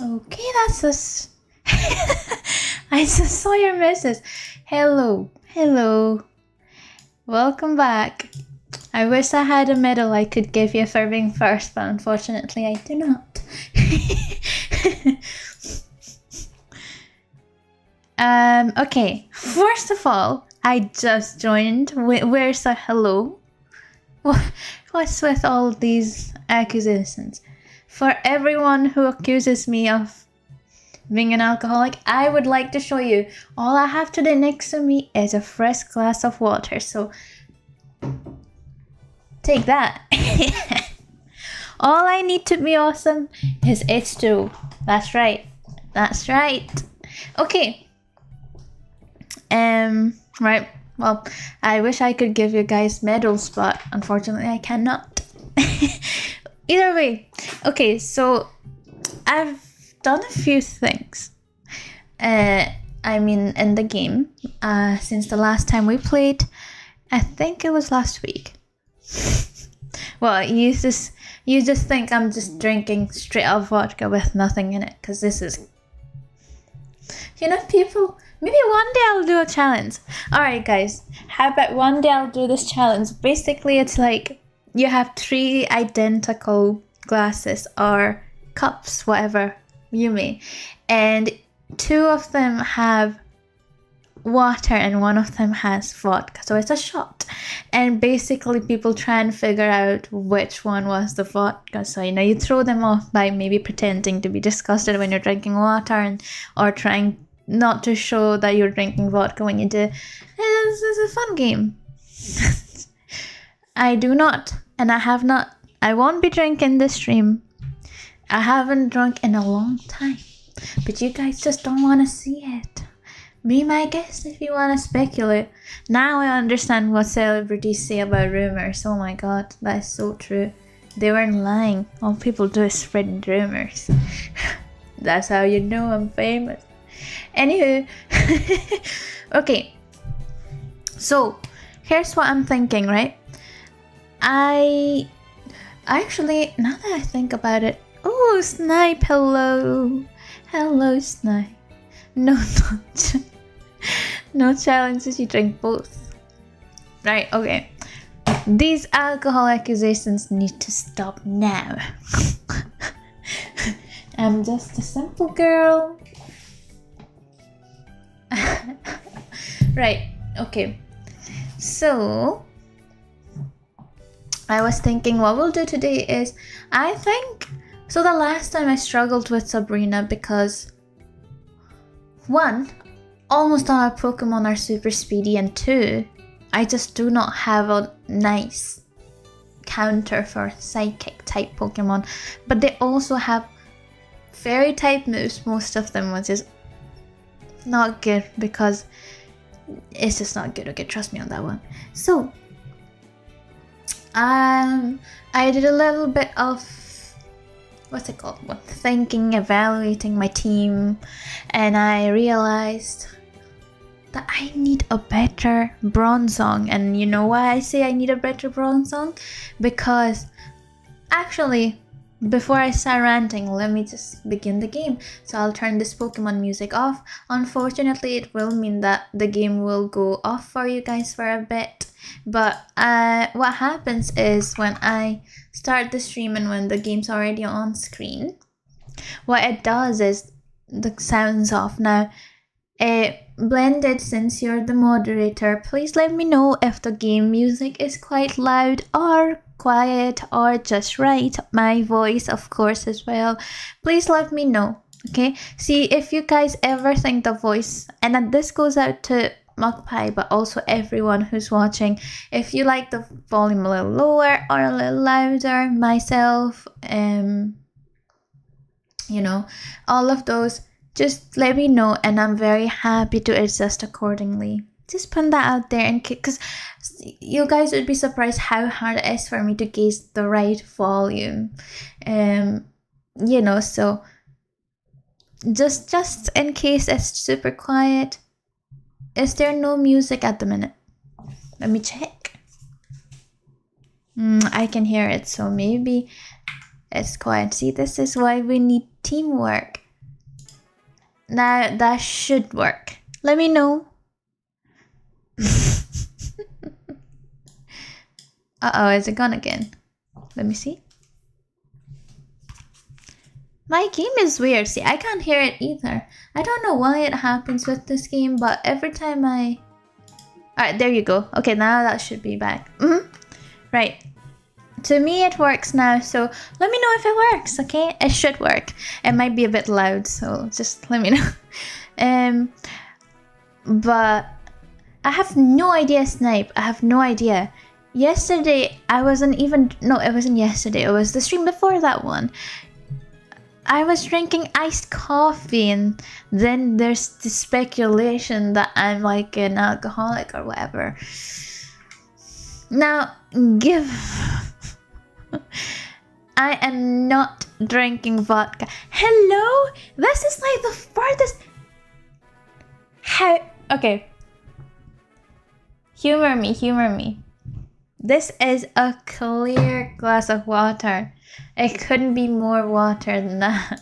Okay, that's us. I just saw your message. Hello, hello. Welcome back. I wish I had a medal I could give you for being first, but unfortunately I do not. Okay. First of all, I just joined. Where's the hello? What's with all these accusations? For everyone who accuses me of being an alcoholic, I would like to show you. All I have today next to me is a fresh glass of water. So take that. All I need to be awesome is H2. That's right. That's right. Okay. Right. Well, I wish I could give you guys medals, but unfortunately I cannot. Either way. Okay, so I've done a few things. In the game, since the last time we played. I think it was last week. Well, you just think I'm just drinking straight up vodka with nothing in it, because this is, people. Maybe one day I'll do a challenge. Alright, guys, how about one day I'll do this challenge? Basically, it's like you have 3 identical glasses or cups, whatever you may, and 2 of them have water and 1 of them has vodka, so it's a shot, and basically people try and figure out which one was the vodka. So you throw them off by maybe pretending to be disgusted when you're drinking water, or trying not to show that you're drinking vodka when you do. It's a fun game. I do not, and I have not. I won't be drinking this stream. I haven't drunk in a long time, but you guys just don't want to see it. Be my guest if you want to speculate. Now I understand what celebrities say about rumors. Oh my god, that is so true. They weren't lying. All people do is spread rumors. That's how you know I'm famous. Anywho, okay. So here's what I'm thinking, right? I actually, now that I think about it, oh, Snipe, hello. Hello, Snipe. No, no challenges, you drink both. Right, okay. These alcohol accusations need to stop now. I'm just a simple girl. Right, okay. So, I was thinking what we'll do today is, so the last time I struggled with Sabrina because 1, almost all our Pokemon are super speedy, and 2, I just do not have a nice counter for psychic type Pokemon. But they also have fairy type moves, most of them, which is not good because it's just not good. Okay, trust me on that one. So I did a little bit of thinking, evaluating my team, and I realized that I need a better Bronzong. And you know why I say I need a better Bronzong? Because actually, before I start ranting, let me just begin the game. So I'll turn this Pokemon music off. Unfortunately, it will mean that the game will go off for you guys for a bit. But what happens is when I start the stream and when the game's already on screen, what it does is the sound's off. Now, Blended, since you're the moderator, please let me know if the game music is quite loud or quiet or just right. My voice, of course, as well. Please let me know, okay? See, if you guys ever think the voice, and this goes out to Magpie, but also everyone who's watching, if you like the volume a little lower or a little louder, myself, all of those, just let me know, and I'm very happy to adjust accordingly. Just put that out there, and because you guys would be surprised how hard it is for me to gauge the right volume. So just in case it's super quiet. Is there no music at the minute? Let me check. I can hear it, so maybe It's quiet. See, this is why we need teamwork. Now, that should work. Let me know. Uh-oh, is it gone again? Let me see. My game is weird. See, I can't hear it either. I don't know why it happens with this game, but every time I... Alright, there you go. Okay, now that should be back. Right. To me, it works now, so let me know if it works, okay? It should work. It might be a bit loud, so just let me know. But I have no idea, Snipe. I have no idea. Yesterday, I wasn't even... No, it wasn't yesterday. It was the stream before that one. I was drinking iced coffee, and then there's the speculation that I'm like an alcoholic or whatever. Now, I am not drinking vodka. Hello? This is like the farthest... Okay. Humor me. This is a clear glass of water. It couldn't be more water than that.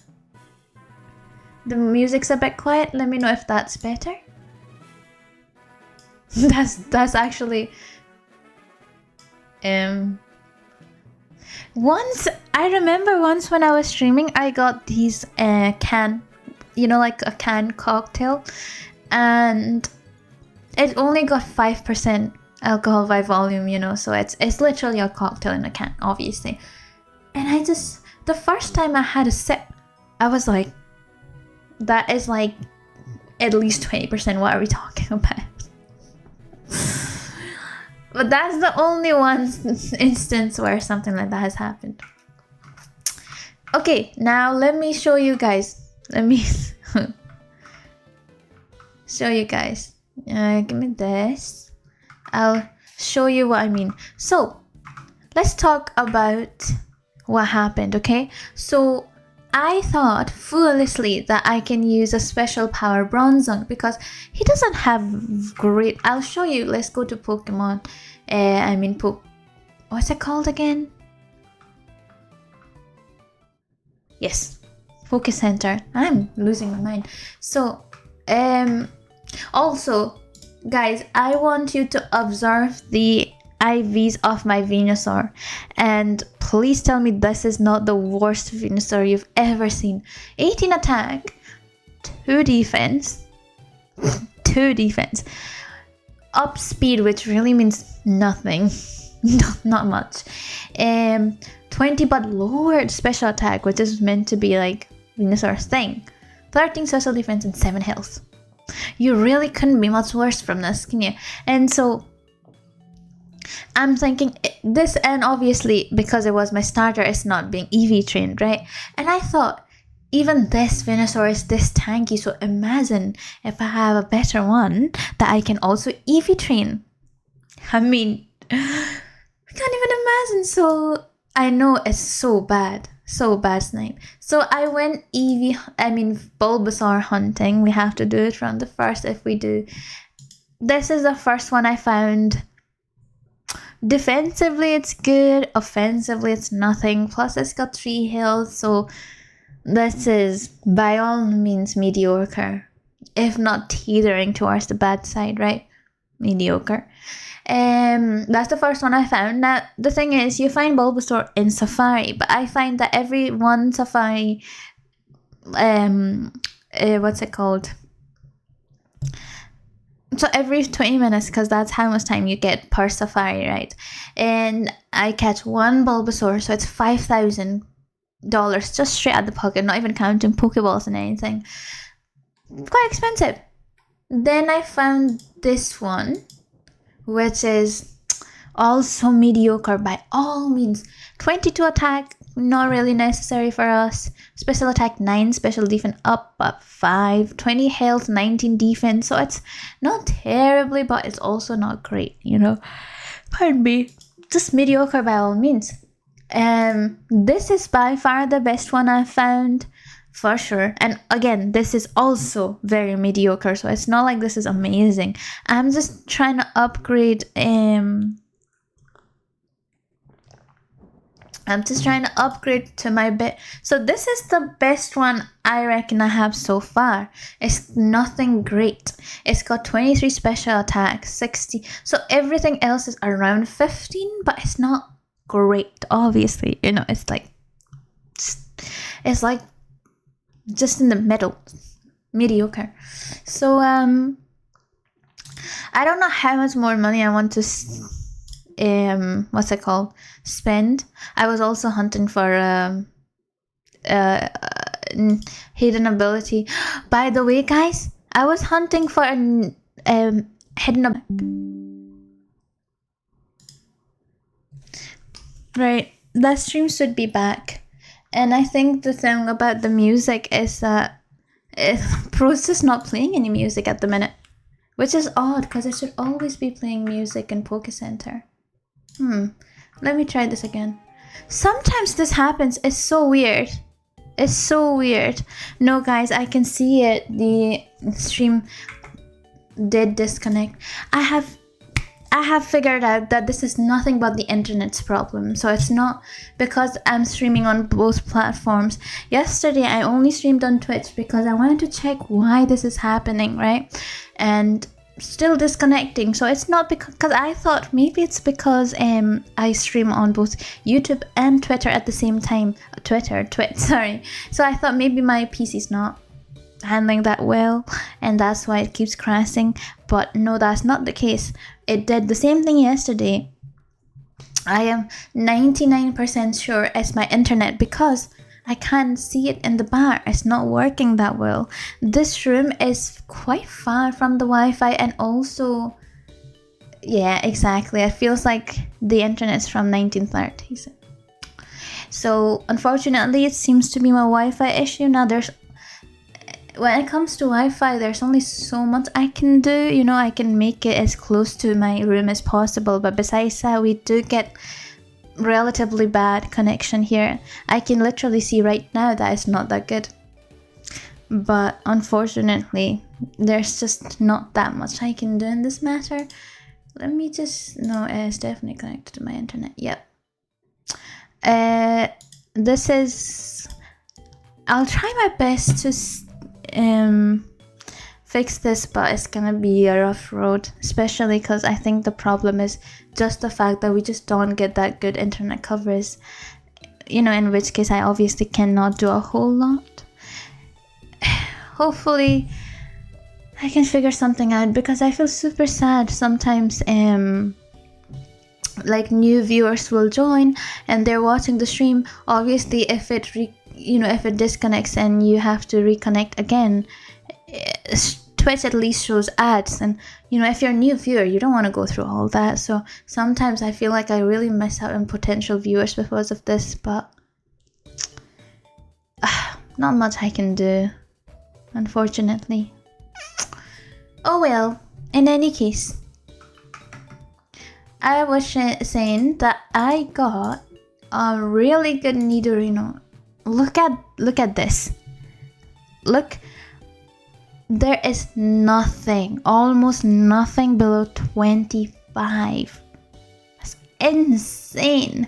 The music's a bit quiet. Let me know if that's better. That's actually... Once, I remember once when I was streaming, I got these can, you know, like a canned cocktail, and it only got 5% alcohol by volume, you know, so it's literally a cocktail in a can, obviously. And I just, the first time I had a sip, I was like, that is like at least 20%. What are we talking about? But that's the only one instance where something like that has happened. Okay, now let me show you guys. Let me show you guys. Give me this. I'll show you what I mean. So, let's talk about what happened, okay? So, I thought foolishly that I can use a special power Bronzong because he doesn't have great... I'll show you. Let's go to Pokemon. What's it called again? Yes, Focus Center. I'm losing my mind. So, also, guys, I want you to observe the IVs of my Venusaur, and please tell me this is not the worst Venusaur you've ever seen. 18 attack, 2 defense, 2 defense, up speed, which really means nothing, not much, 20 but lowered special attack, which is meant to be like Venusaur's thing, 13 special defense and 7 health. You really couldn't be much worse from this, can you? And so I'm thinking this, and obviously because it was my starter, it's not being EV trained, right? And I thought, even this Venusaur is this tanky, so imagine if I have a better one that I can also EV train. I mean, I can't even imagine. So I know it's so bad, Snipe. So I went Bulbasaur hunting. We have to do it from the first if we do. This is the first one I found. Defensively, it's good. Offensively, it's nothing. Plus, it's got 3 health, so this is by all means mediocre, if not teetering towards the bad side, right? Mediocre. That's the first one I found. Now, the thing is, you find Bulbasaur in Safari, but I find that every one Safari, what's it called? So every 20 minutes, because that's how much time you get per safari, right? And I catch one Bulbasaur, so it's $5,000 just straight out the pocket, not even counting Pokeballs and anything. Quite expensive. Then I found this one, which is also mediocre by all means. 22 attack, not really necessary for us. Special attack 9, special defense up 5, 20 health, 19 defense. So it's not terribly, but it's also not great, you know. Pardon me. Just mediocre by all means. This is by far the best one I've found, for sure. And again, this is also very mediocre, so it's not like this is amazing. I'm just trying to upgrade I'm just trying to upgrade to my bit. So this is the best one I reckon I have so far. It's nothing great. It's got 23 special attacks, 60. So everything else is around 15, but it's not great, obviously. You know, it's like just in the middle. Mediocre. So I don't know how much more money I want to spend. I was also hunting for hidden ability. By the way, guys, I was hunting for an hidden right. That stream should be back, and I think the thing about the music is that Pro's just not playing any music at the minute, which is odd because it should always be playing music in Poke Center. Let me try this again. Sometimes this happens. It's so weird. It's so weird. No, guys, I can see it. The stream did disconnect. I have figured out that this is nothing but the internet's problem. So it's not because I'm streaming on both platforms. Yesterday, I only streamed on Twitch because I wanted to check why this is happening, right? And still disconnecting. So it's not because I thought maybe it's because I stream on both YouTube and Twitter at the same time. Sorry. So I thought maybe my PC's not handling that well and that's why it keeps crashing. But no, that's not the case. It did the same thing yesterday. I am 99% sure it's my internet because I can't see it in the bar. It's not working that well. This room is quite far from the Wi-Fi and also, yeah, exactly. It feels like the internet's from 1930s. So unfortunately, it seems to be my Wi-Fi issue. Now when it comes to Wi-Fi, there's only so much I can do. You know, I can make it as close to my room as possible. But besides that, we do get relatively bad connection here. I can literally see right now that it's not that good. But unfortunately, there's just not that much I can do in this matter. Let me just... No, it's definitely connected to my internet. Yep. This is... I'll try my best to fix this, but it's gonna be a rough road, especially because I think the problem is just the fact that we just don't get that good internet coverage, you know, in which case I obviously cannot do a whole lot. Hopefully I can figure something out because I feel super sad sometimes. Like new viewers will join and they're watching the stream. Obviously if it disconnects and you have to reconnect again, Twitch at least shows ads, and you know, if you're a new viewer, you don't want to go through all that. So sometimes I feel like I really miss out on potential viewers because of this, but not much I can do, unfortunately. Oh well, in any case, I was saying that I got a really good Nidorino. Look at this. Look. There is nothing, almost nothing below 25. That's insane.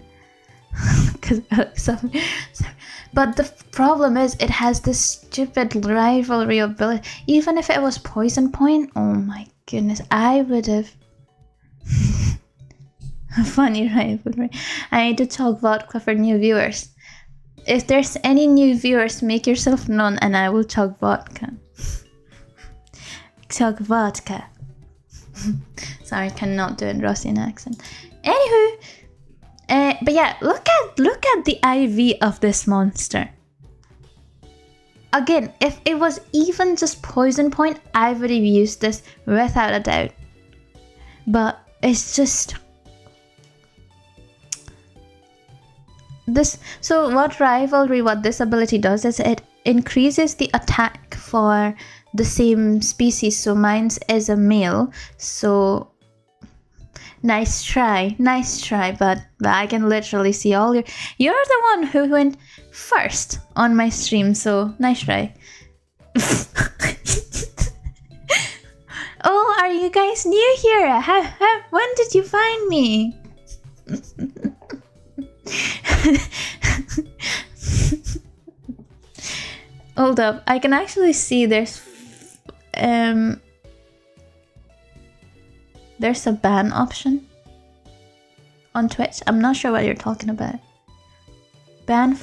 But the problem is it has this stupid rivalry ability. Even if it was poison point, oh my goodness, I would have... A funny rivalry. I need to talk vodka for new viewers. If there's any new viewers, make yourself known and I will chug vodka. Chug vodka. Sorry, I cannot do a Russian accent. Anywho, but yeah, look at the IV of this monster. Again, if it was even just poison point, I would have used this without a doubt. But it's just this. So what this ability does is it increases the attack for the same species. So mine is a male, so nice try, but I can literally see all you're the one who went first on my stream, so nice try. Oh, are you guys new here? When did you find me? Hold up, I can actually see there's a ban option on Twitch. I'm not sure what you're talking about. Ban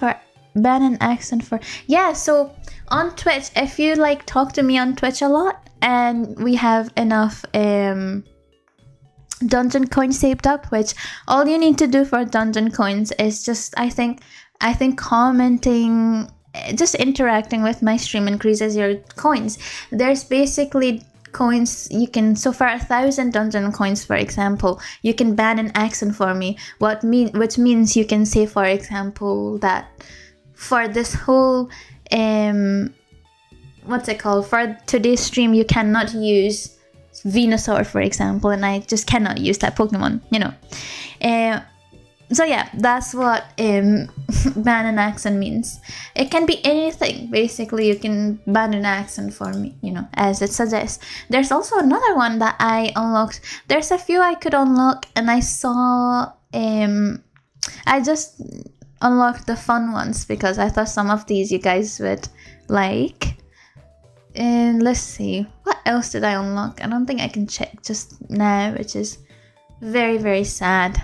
an accent for, yeah, so on Twitch, if you like talk to me on Twitch a lot and we have enough dungeon coins saved up, which all you need to do for dungeon coins is just I think commenting, just interacting with my stream increases your coins. There's basically coins you can, so for 1,000 dungeon coins, for example, you can ban an accent for me, which means you can say, for example, that for this whole what's it called, for today's stream you cannot use Venusaur, for example, and I just cannot use that Pokemon, you know. So yeah, that's what ban an accent means. It can be anything, basically. You can ban an accent for me, you know, as it suggests. There's also another one that I unlocked. There's a few I could unlock, and I saw I just unlocked the fun ones because I thought some of these you guys would like. And let's see, what else did I unlock? I don't think I can check just now, which is very, very sad.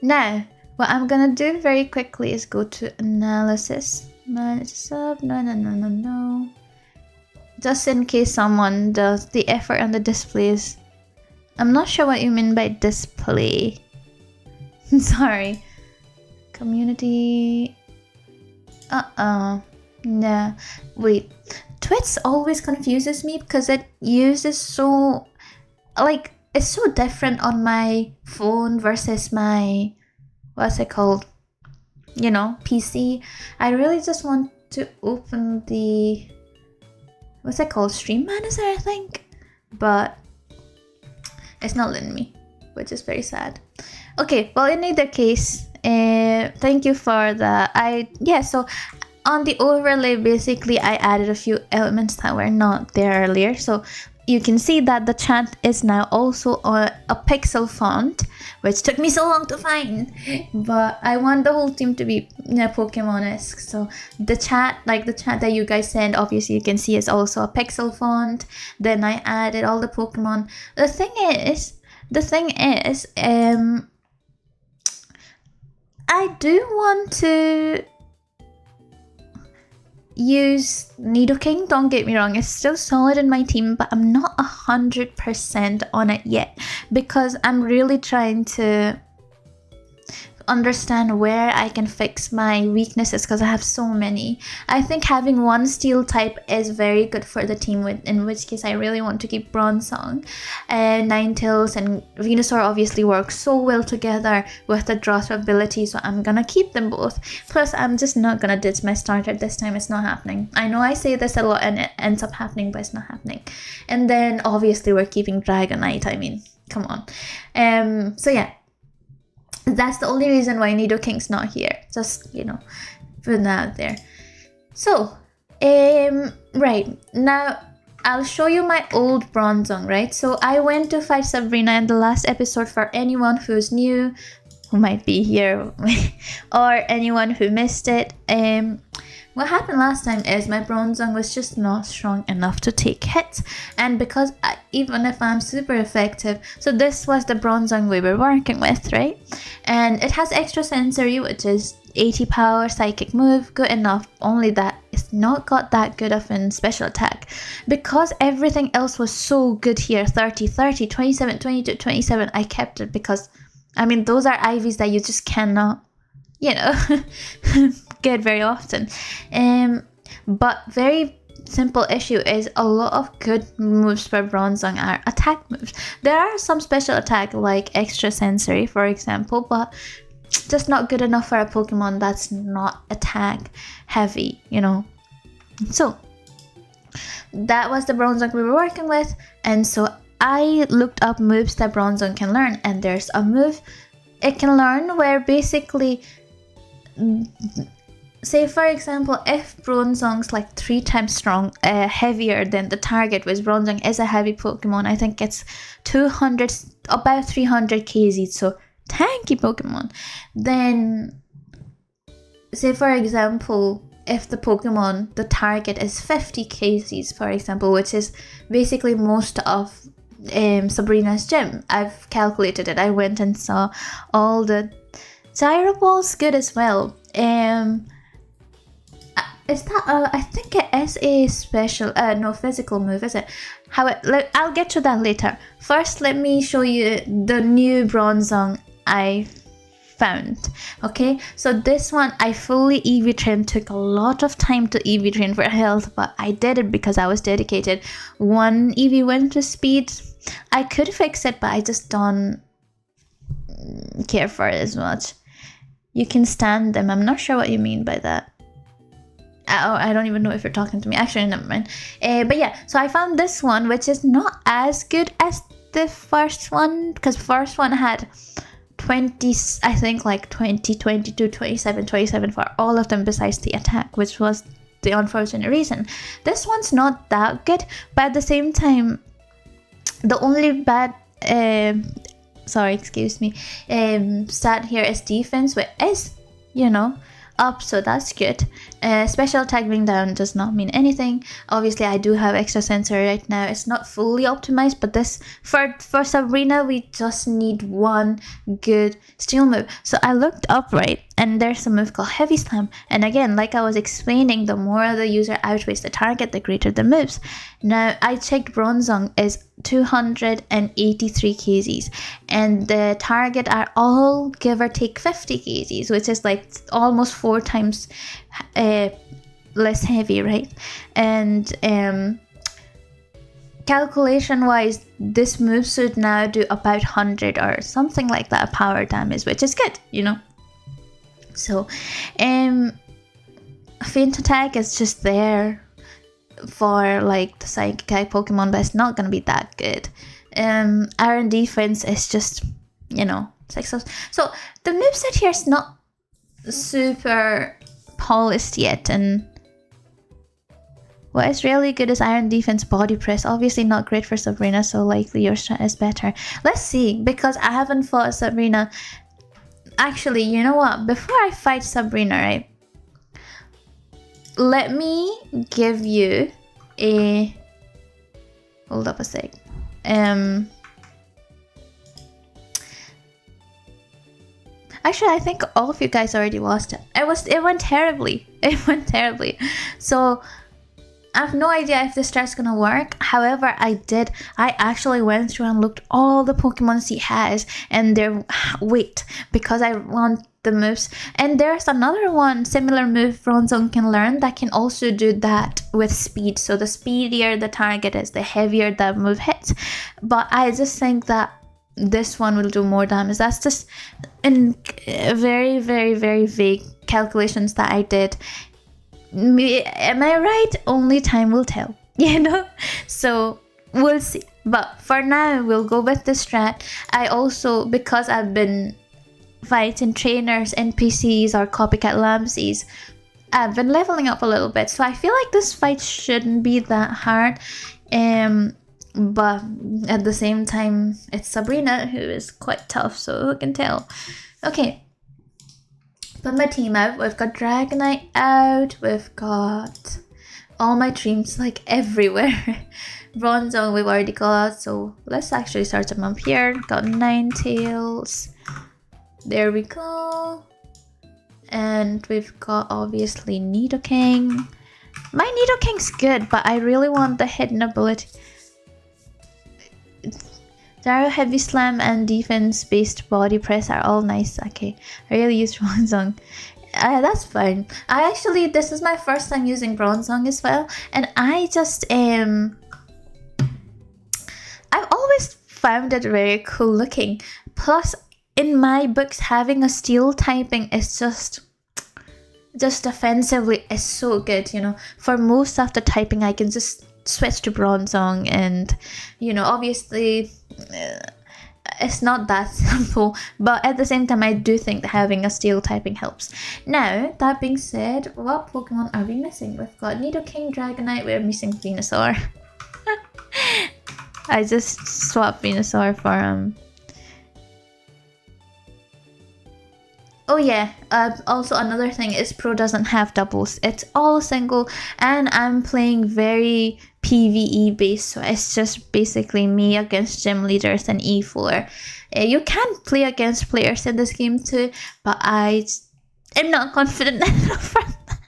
Now, what I'm gonna do very quickly is go to analysis. Manage sub, no. Just in case someone does the effort on the displays. I'm not sure what you mean by display. Sorry. Community. Nah. Wait. Twitch always confuses me because it uses so, like, it's so different on my phone versus my, what's it called, you know, PC. I really just want to open the, what's it called, stream manager, I think, but it's not letting me, which is very sad. Okay, well, in either case, thank you for the, so on the overlay, basically I added a few elements that were not there earlier. So you can see that the chat is now also a pixel font, which took me so long to find, but I want the whole team to be, you know, Pokemon-esque. So the chat, like the chat that you guys send, obviously you can see is also a pixel font. Then I added all the Pokemon. The thing is, I do want to use Nidoking, don't get me wrong, it's still solid in my team, but I'm not 100% on it yet because I'm really trying to understand where I can fix my weaknesses because I have so many. I think having one steel type is very good for the team, in which case I really want to keep Bronzong. And Ninetales and Venusaur obviously work so well together with the Dross ability, so I'm gonna keep them both. Plus, I'm just not gonna ditch my starter this time. It's not happening. I know I say this a lot and it ends up happening, but it's not happening. And then obviously we're keeping Dragonite. I mean, come on. So yeah. That's the only reason why Nidoking's not here. Just, you know, put that out there. So, right. Now, I'll show you my old Bronzong, right? So, I went to fight Sabrina in the last episode. For anyone who's new, who might be here, or anyone who missed it. What happened last time is my Bronzong was just not strong enough to take hits, and because even if I'm super effective, so this was the Bronzong we were working with, right? And it has extra sensory, which is 80 power, psychic move, good enough, only that it's not got that good of a special attack. Because everything else was so good here, 30, 30, 27, 22, 27, I kept it because, I mean, those are IVs that you just cannot, you know, get very often. But very simple issue is a lot of good moves for Bronzong are attack moves. There are some special attack like extra sensory, for example, but just not good enough for a Pokemon that's not attack heavy, you know. So that was the Bronzong we were working with, and so I looked up moves that Bronzong can learn, and there's a move it can learn where basically, say for example, if Bronzong's like 3 times strong, heavier than the target, which Bronzong is a heavy Pokemon, I think it's 200, about 300 kg, so tanky Pokemon, then say for example, if the Pokemon, the target is 50 kgs, for example, which is basically most of Sabrina's gym. I've calculated it. I went and saw all the gyro balls good as well. Is that I think it is a special no physical move, is it? I'll get to that later. First, let me show you the new Bronzong I found. Okay, so this one I fully EV trained. Took a lot of time to EV train for health, but I did it because I was dedicated. One EV went to speed. I could fix it, but I just don't care for it as much. You can stand them. I'm not sure what you mean by that. I don't even know if you're talking to me. Actually, never mind. But yeah, so I found this one, which is not as good as the first one, because first one had 20, I think like 20, 22, 27, 27 for all of them besides the attack, which was the unfortunate reason. This one's not that good, but at the same time, the only bad stat here is defense, which is, up, so that's good. Special attack being down does not mean anything. Obviously, I do have extra sensor right now. It's not fully optimized, but this for Sabrina, we just need one good steel move. So I looked up, right, and there's a move called Heavy Slam. And again, like I was explaining, the more the user outweighs the target, the greater the moves. Now, I checked Bronzong is 283 kgs, and the target are all give or take 50 kgs, which is like almost 4 times less heavy, right? And calculation wise, this move should now do about 100 or something like that power damage, which is good, So Faint Attack is just there for like the psychic type Pokemon, but it's not gonna be that good. Iron Defense is just, so the moveset here is not super polished yet, and what is really good is Iron Defense Body Press. Obviously not great for Sabrina, so likely your strat is better. Let's see, because I haven't fought Sabrina. Actually, you know what? Before I fight Sabrina, right? Let me give you a... Hold up a sec. Actually, I think all of you guys already watched it. It went terribly. It went terribly. So I have no idea if this strat's gonna work. However, I actually went through and looked all the Pokemon he has and their weight, because I want the moves. And there's another one, similar move Bronzong can learn that can also do that with speed. So the speedier the target is, the heavier the move hits. But I just think that this one will do more damage. That's just in very, very, very vague calculations that I did. Am I right? Only time will tell, So we'll see. But for now, we'll go with the strat. I also, because I've been fighting trainers, NPCs, or copycat Lamsies, I've been leveling up a little bit. So I feel like this fight shouldn't be that hard. But at the same time, it's Sabrina, who is quite tough, so who can tell? Okay. Put my team out. We've got Dragonite out. We've got all my dreams like everywhere. Bronzong we've already got, so let's actually start them up here. Got Ninetales. There we go. And we've got obviously Nidoking. My Nidoking's good, but I really want the hidden ability. Gyro, Heavy Slam, and defense-based Body Press are all nice. Okay, I really used Bronzong. That's fine. This is my first time using Bronzong as well, and I just I've always found it very cool looking. Plus, in my books, having a steel typing is just defensively is so good. For most of the typing, I can just switch to Bronzong, and obviously it's not that simple, but at the same time I do think that having a steel typing helps. Now, that being said, what Pokemon are we missing? We've got Nidoking, Dragonite, we're missing Venusaur. I just swapped Venusaur for Oh yeah, also another thing is Pro doesn't have doubles. It's all single, and I'm playing very PvE based, so it's just basically me against gym leaders and E4. You can play against players in this game too, but am not confident enough for that.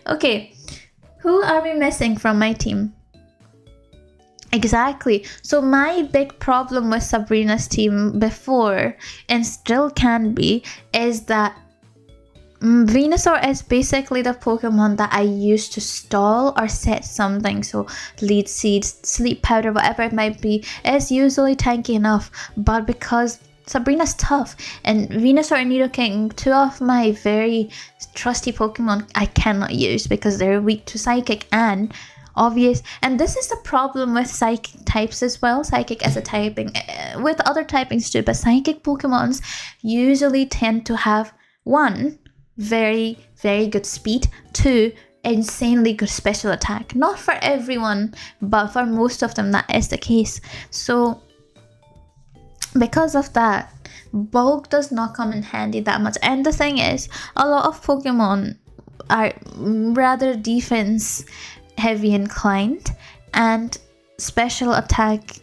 Okay, who are we missing from my team? Exactly. So my big problem with Sabrina's team before, and still can be, is that Venusaur is basically the Pokemon that I use to stall or set something. So lead seeds, sleep powder, whatever it might be, is usually tanky enough. But because Sabrina's tough and Venusaur and Nidoking, two of my very trusty Pokemon, I cannot use because they're weak to Psychic and obvious. And this is the problem with Psychic types as well. Psychic as a typing, with other typings too, but Psychic Pokemons usually tend to have one, very, very good speed, two, insanely good special attack. Not for everyone, but for most of them that is the case. So because of that, bulk does not come in handy that much. And the thing is, a lot of Pokemon are rather defense heavy inclined, and special attack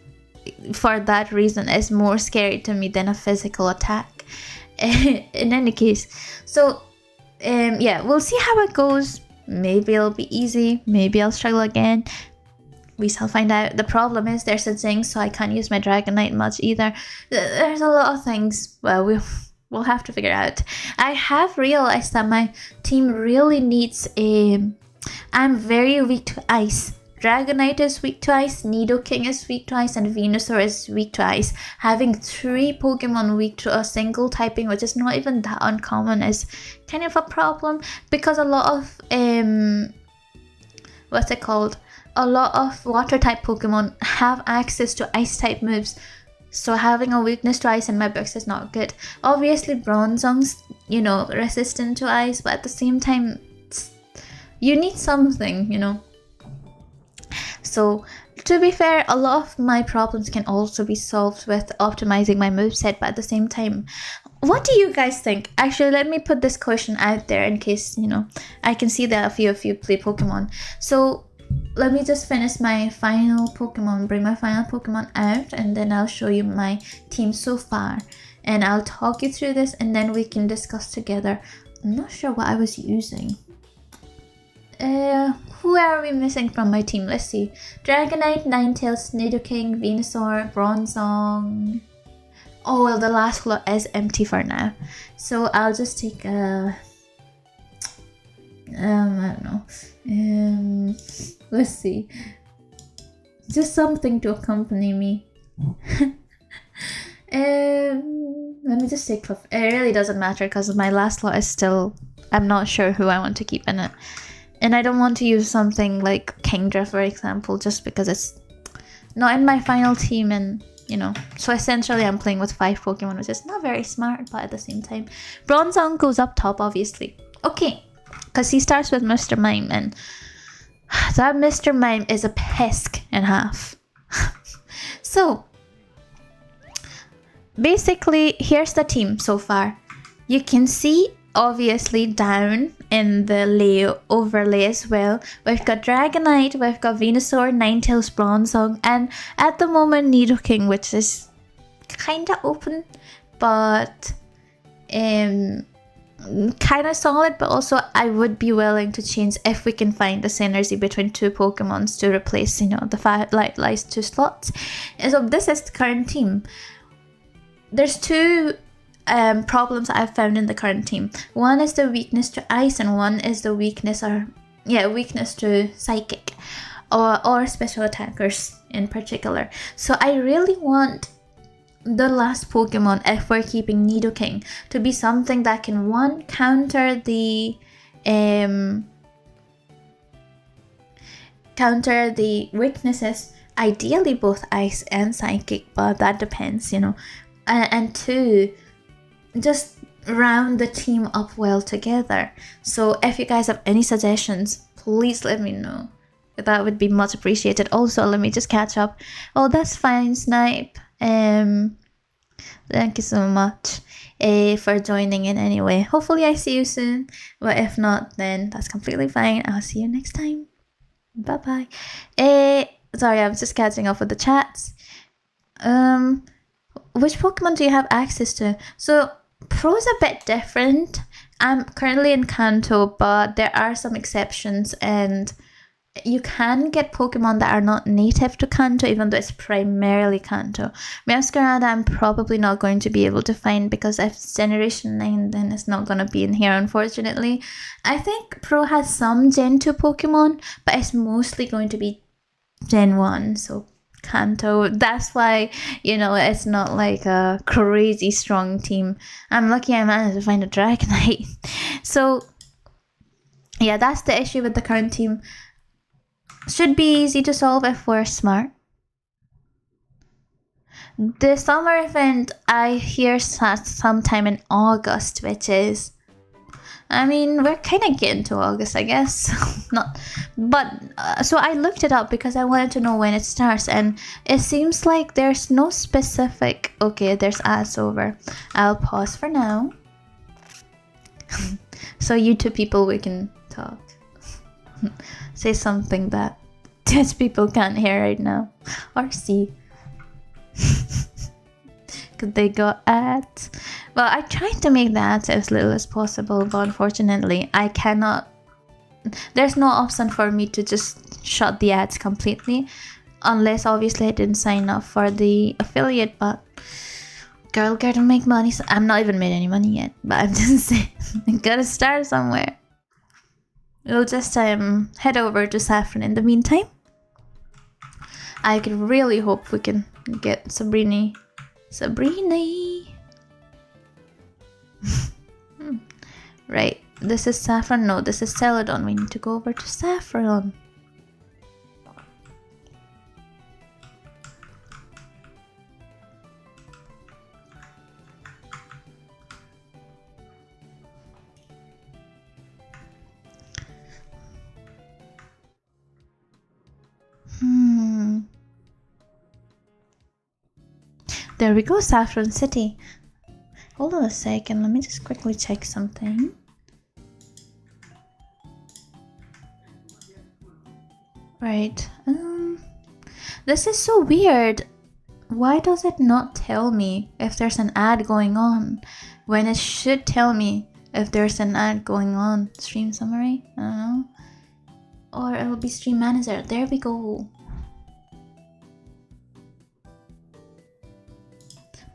for that reason is more scary to me than a physical attack. In any case, so yeah, we'll see how it goes. Maybe it'll be easy, maybe I'll struggle again. We shall find out. The problem is there's a Zing, so I can't use my Dragonite much either. There's a lot of things, well, we'll have to figure out. I have realized that my team really needs I'm very weak to ice. Dragonite is weak to ice, Nidoking is weak to ice, and Venusaur is weak to ice. Having 3 Pokemon weak to a single typing, which is not even that uncommon, is kind of a problem, because a lot of what's it called? A lot of water type Pokemon have access to ice type moves. So having a weakness to ice in my books is not good. Obviously Bronzong's, resistant to ice, but at the same time you need something, So to be fair, a lot of my problems can also be solved with optimizing my moveset, but at the same time, what do you guys think? Actually, let me put this question out there in case, I can see that a few of you play Pokemon. So let me just finish my final Pokemon, bring my final Pokemon out, and then I'll show you my team so far. And I'll talk you through this, and then we can discuss together. I'm not sure what I was using. Who are we missing from my team? Let's see. Dragonite, Ninetales, Nidoking, Venusaur, Bronzong. Oh, well, the last slot is empty for now. So I'll just take a... I don't know. Let's see. Just something to accompany me. Let me just take... It really doesn't matter because my last slot is still... I'm not sure who I want to keep in it. And I don't want to use something like Kingdra, for example, just because it's not in my final team and, So essentially I'm playing with 5 Pokemon, which is not very smart, but at the same time. Bronzong goes up top, obviously. Okay, because he starts with Mr. Mime, and that Mr. Mime is a Pesk and half. So, basically, here's the team so far. You can see, obviously, down in the overlay as well, we've got Dragonite, we've got Venusaur, Ninetales, Bronzong, and at the moment Nidoking, which is kind of open, but kind of solid, but also I would be willing to change if we can find a synergy between 2 Pokemons to replace, the last 2 slots. And so this is the current team. There's 2 problems I've found in the current team. One is the weakness to ice, and one is the weakness to psychic or special attackers in particular. So I really want the last Pokemon, if we're keeping Nidoking, to be something that can, one, counter the weaknesses, ideally both ice and psychic, but that depends, and 2, just round the team up well together. So if you guys have any suggestions, please let me know. That would be much appreciated. Also, let me just catch up. Oh, that's fine, Snipe. Thank you so much. for joining in anyway. Hopefully I see you soon, but if not, then that's completely fine. I'll see you next time. Bye bye. Sorry, I'm just catching up with the chats. Which Pokemon do you have access to? So Pro's a bit different. I'm currently in Kanto, but there are some exceptions, and you can get Pokemon that are not native to Kanto, even though it's primarily Kanto. Masquerade, I'm probably not going to be able to find because if it's Generation 9, then it's not going to be in here, unfortunately. I think Pro has some Gen 2 Pokemon, but it's mostly going to be Gen 1, so Kanto. That's why, it's not like a crazy strong team. I'm lucky I managed to find a Dragonite. So, yeah, that's the issue with the current team. Should be easy to solve if we're smart. The summer event, I hear sometime in August, which is... we're kind of getting to August, I guess. So I looked it up because I wanted to know when it starts, and it seems like there's no specific... Okay, there's ads over. I'll pause for now. So you two people, we can talk. Say something that these people can't hear right now or see. Because they got ads. Well, I tried to make the ads as little as possible, but unfortunately I cannot. There's no option for me to just shut the ads completely, unless obviously I didn't sign up for the affiliate. But girl, gotta make money. So I'm not even made any money yet, but I'm just saying, I gotta start somewhere. We'll just head over to Saffron in the meantime. I could really hope we can get Sabrina. Right, this is Saffron. No, this is Celadon. We need to go over to Saffron. There we go, Saffron City. Hold on a second, let me just quickly check something. Right, this is so weird. Why does it not tell me if there's an ad going on when it should tell me if there's an ad going on? Stream summary? I don't know. Or it will be stream manager. There we go.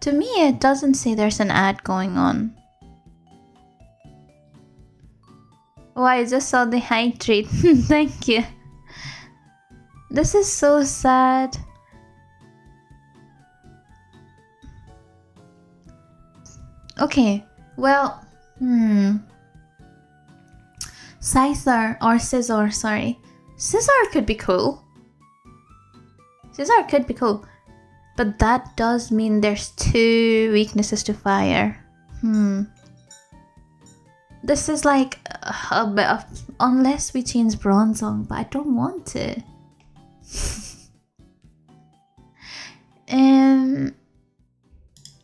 To me, it doesn't say there's an ad going on. Oh, I just saw the hydrate. Thank you. This is so sad. Okay, well, Scyther or Scizor, sorry. Scizor could be cool. Scizor could be cool. But that does mean there's 2 weaknesses to fire. This is like a bit of... Unless we change Bronzong, but I don't want to.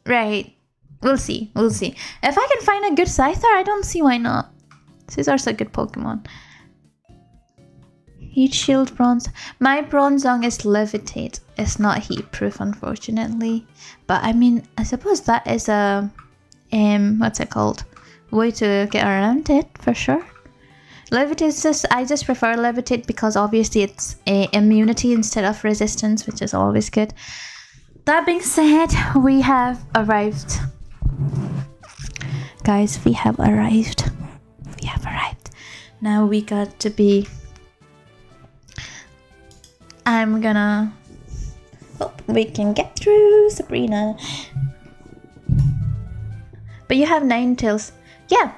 Right. We'll see. If I can find a good Scyther, I don't see why not. Scizor's a good Pokemon. Heat Shield Bronze. My Bronzong is Levitate. It's not heat proof, unfortunately. But I suppose that is a what's it called? Way to get around it for sure. Levitate I just prefer Levitate because obviously it's immunity instead of resistance, which is always good. That being said, we have arrived. Guys, we have arrived. Now we got to be... I'm gonna... Hope we can get through, Sabrina. But you have Ninetales. Yeah,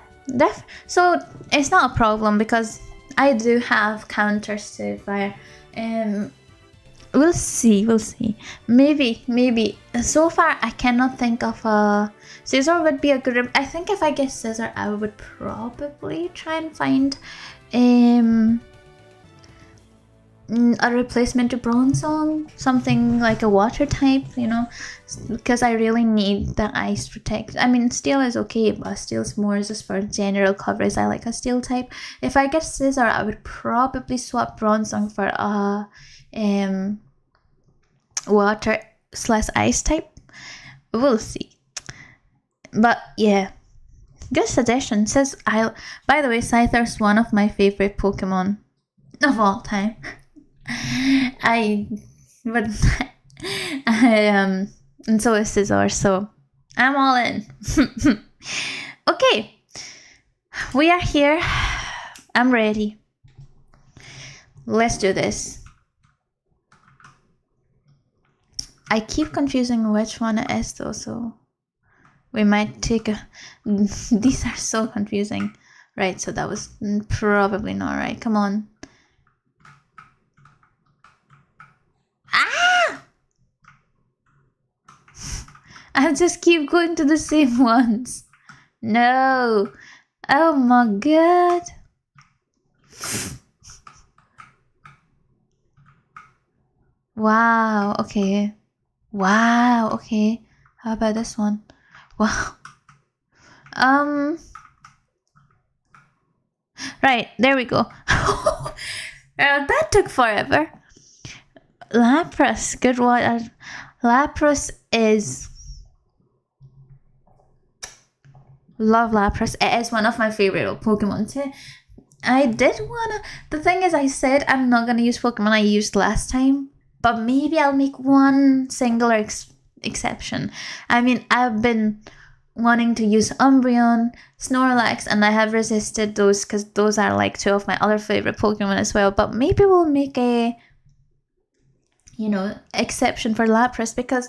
so it's not a problem because I do have counters to fire. We'll see. Maybe. So far, I cannot think of a... Scizor would be a good... I think if I get Scizor, I would probably try and find... a replacement to Bronzong, something like a water type, you know, because I really need the ice protect. I mean, steel is okay, but steel's more just for general coverage. I like a steel type. If I get Scizor, I would probably swap Bronzong for a water / ice type. We'll see. But yeah, good suggestion. Says by the way, Scyther's one of my favorite Pokemon of all time. And so is Scizor, so I'm all in. Okay, we are here. I'm ready. Let's do this. I keep confusing which one it is though, so we might take a... These are so confusing. Right, so that was probably not right. Come on. I just keep going to the same ones. No. Oh my god. Wow, okay. Wow, okay. How about this one? Wow. Right, there we go. That took forever. Lapras, good one. Lapras is... Love Lapras. It is one of my favorite Pokemon too. I did wanna... The thing is, I said I'm not gonna use Pokemon I used last time, but maybe I'll make one singular exception. I mean, I've been wanting to use Umbreon, Snorlax, and I have resisted those because those are like two of my other favorite Pokemon as well. But maybe we'll make a, you know, exception for Lapras because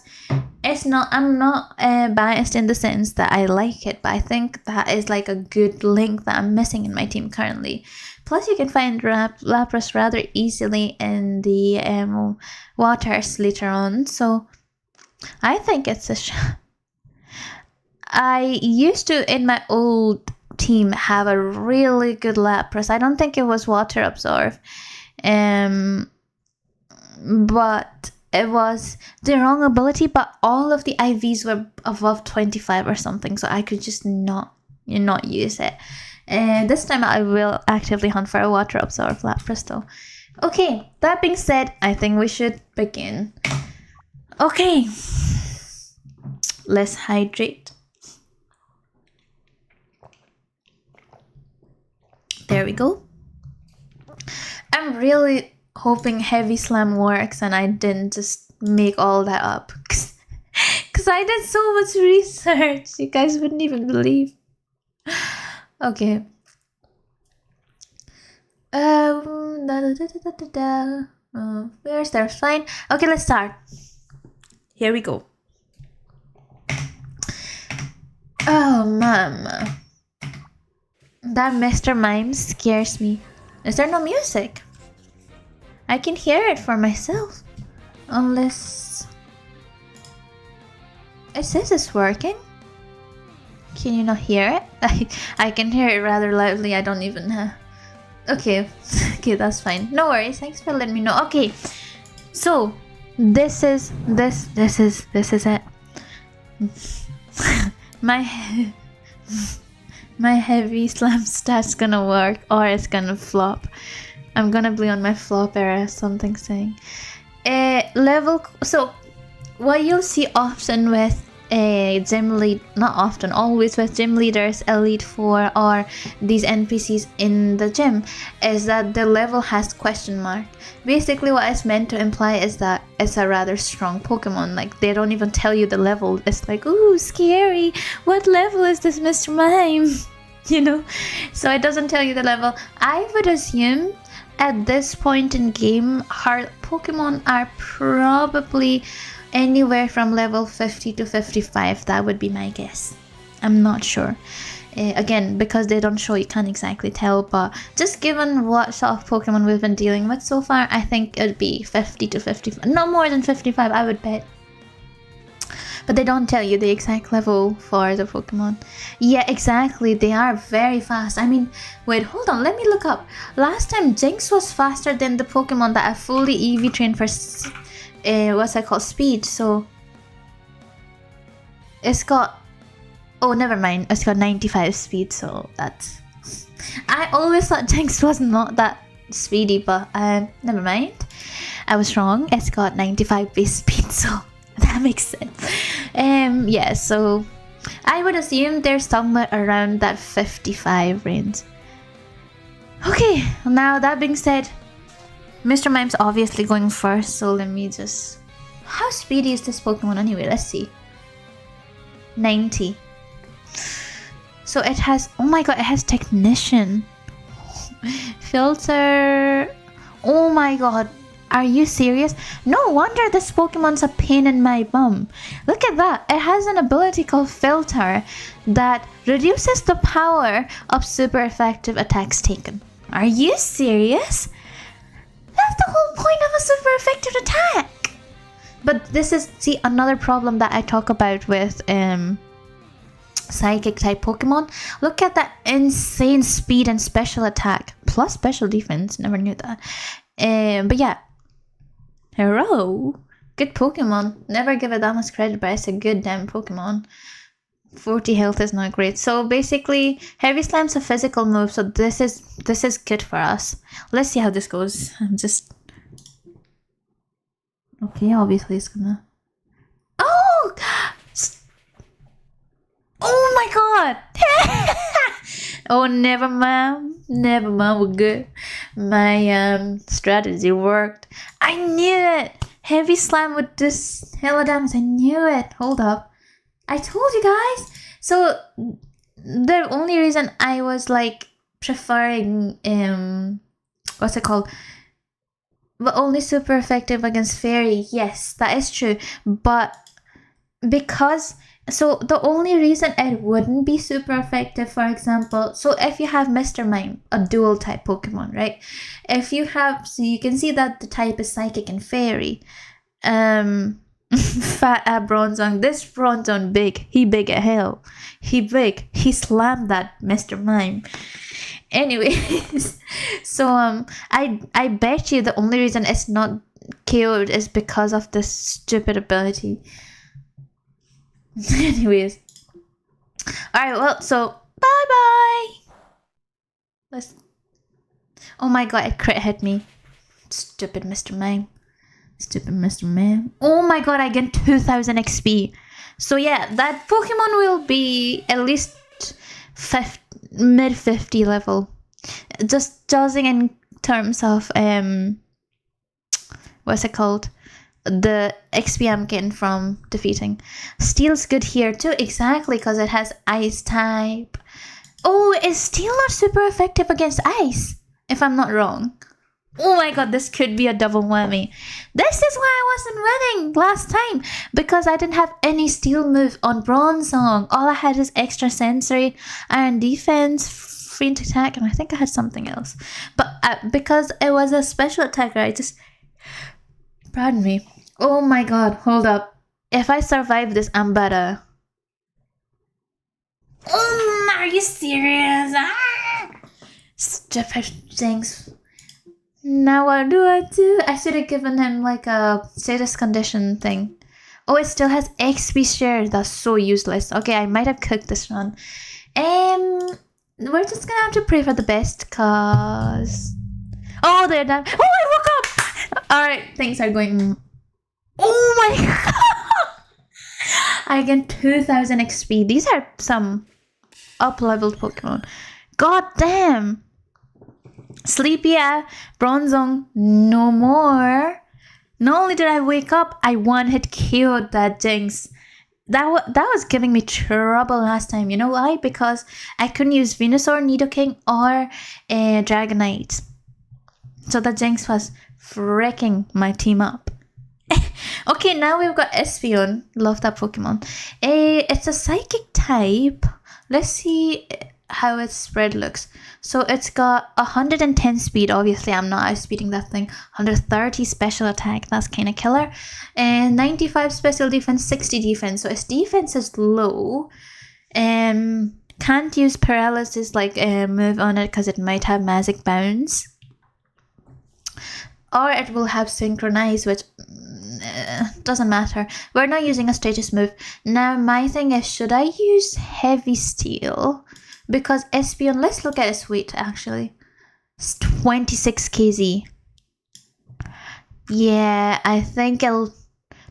it's not... I'm not biased in the sense that I like it, but I think that is like a good link that I'm missing in my team currently. Plus, you can find Lapras rather easily in the waters later on, so I think it's a I used to, in my old team, have a really good Lapras. I don't think it was water absorb, but it was the wrong ability, but all of the IVs were above 25 or something, so I could just not use it. And this time I will actively hunt for a water absorb Lapras though. Okay, that being said, I think we should begin. Okay, let's hydrate. There we go. I'm really hoping Heavy Slam works and I didn't just make all that up. Because I did so much research. You guys wouldn't even believe. Okay. Where's their fine? Okay, let's start. Here we go. Oh, mama. That Mr. Mime scares me. Is there no music? I can hear it for myself. Unless... It says it's working. Can you not hear it? I can hear it rather loudly. I don't even... Okay. Okay, that's fine. No worries. Thanks for letting me know. Okay. So, this is it. My Heavy Slam stat's gonna work or it's gonna flop. I'm gonna be on my flop era, something saying. So what you'll see often with a gym lead, not often, always with gym leaders, Elite Four, or these NPCs in the gym, is that the level has question mark. Basically what it's meant to imply is that it's a rather strong Pokemon. Like, they don't even tell you the level. It's like, ooh, scary, what level is this Mr. Mime? You know, so it doesn't tell you the level. I would assume at this point in game, hard Pokemon are probably anywhere from level 50 to 55. That would be my guess. I'm not sure. Again, because they don't show, you can't exactly tell, but just given what sort of Pokemon we've been dealing with so far, I think it'd be 50 to 55. No more than 55, I would bet. But they don't tell you the exact level for the Pokemon. Yeah, exactly. They are very fast. I mean, wait, hold on. Let me look up. Last time, Jinx was faster than the Pokemon that I fully EV trained for, what's that called? Speed. So, it's got... Oh, never mind. It's got 95 speed, so that's... I always thought Jinx was not that speedy, but never mind. I was wrong. It's got 95 base speed, so that makes sense. Yeah, so I would assume they're somewhere around that 55 range. Okay, now that being said, Mr. Mime's obviously going first, so let me just... How speedy is this Pokemon anyway? Let's see. 90. So it has... Oh my god, it has Technician. Filter... Oh my god. Are you serious? No wonder this Pokemon's a pain in my bum. Look at that. It has an ability called Filter that reduces the power of super effective attacks taken. Are you serious? That's the whole point of a super effective attack. But this is, see, another problem that I talk about with Psychic type Pokemon. Look at that insane speed and special attack. Plus special defense. Never knew that. But yeah. Hello. Good Pokemon. Never give it that much credit, but it's a good damn Pokemon. 40 health is not great. So basically, Heavy Slam's a physical move, so this is good for us. Let's see how this goes. I'm just... Okay, obviously it's gonna... Oh! Oh my god! Oh, never mind. Never mind, we're good. My strategy worked. I knew it! Heavy Slam with this hella damage. I knew it. Hold up. I told you guys. So, the only reason I was like preferring, what's it called? But only super effective against Fairy. Yes, that is true. But because... So the only reason it wouldn't be super effective, for example, so if you have Mr. Mime, a dual type Pokemon, right? If you have, so you can see that the type is Psychic and Fairy. Fat Bronzong, this Bronzong big, he big as hell. He big, he slammed that Mr. Mime. Anyways, so I bet you the only reason it's not KO'd is because of this stupid ability. Anyways, alright, well, so bye bye. Let's... Oh my god, it crit hit me. Stupid Mr. Mime. Stupid Mr. Mime. Oh my god, I get 2000 XP. So yeah, that Pokemon will be at least mid 50 level. Just judging in terms of what's it called? The XP I'm getting from defeating. Steel's good here too, exactly, because it has Ice type. Oh, is Steel not super effective against Ice? If I'm not wrong. Oh my god, this could be a double whammy. This is why I wasn't winning last time, because I didn't have any Steel move on Bronzong. All I had is extra sensory, iron defense, faint attack, and I think I had something else. But because it was a special attacker, I just... Pardon me. Oh my god, hold up. If I survive this, I'm better. Are you serious? Ah! Stupid things. Now what do I do? I should have given him like a status condition thing. Oh, it still has XP share. That's so useless. Okay, I might have cooked this run. We're just gonna have to pray for the best, cause... Oh, they're done. Oh, I woke up! Alright, things are going... Oh my god! I get 2000 XP. These are some up-leveled Pokemon. God damn! Sleepy Bronzong, no more. Not only did I wake up, I one-hit killed that Jinx. That was giving me trouble last time. You know why? Because I couldn't use Venusaur, Nidoking, or Dragonite. So that Jinx was freaking my team up. Okay, now we've got Espeon. Love that Pokemon. It's a Psychic type. Let's see. how its spread looks. So it's got 110 speed. Obviously, I'm not outspeeding that thing. 130 special attack. That's kind of killer. And 95 special defense, 60 defense. So its defense is low. Can't use paralysis like move on it because it might have magic bounce. Or it will have synchronize, which doesn't matter. We're not using a status move. Now my thing is, should I use heavy steel? Because Espion, let's look at its weight actually. It's 26 kg. Yeah, I think it'll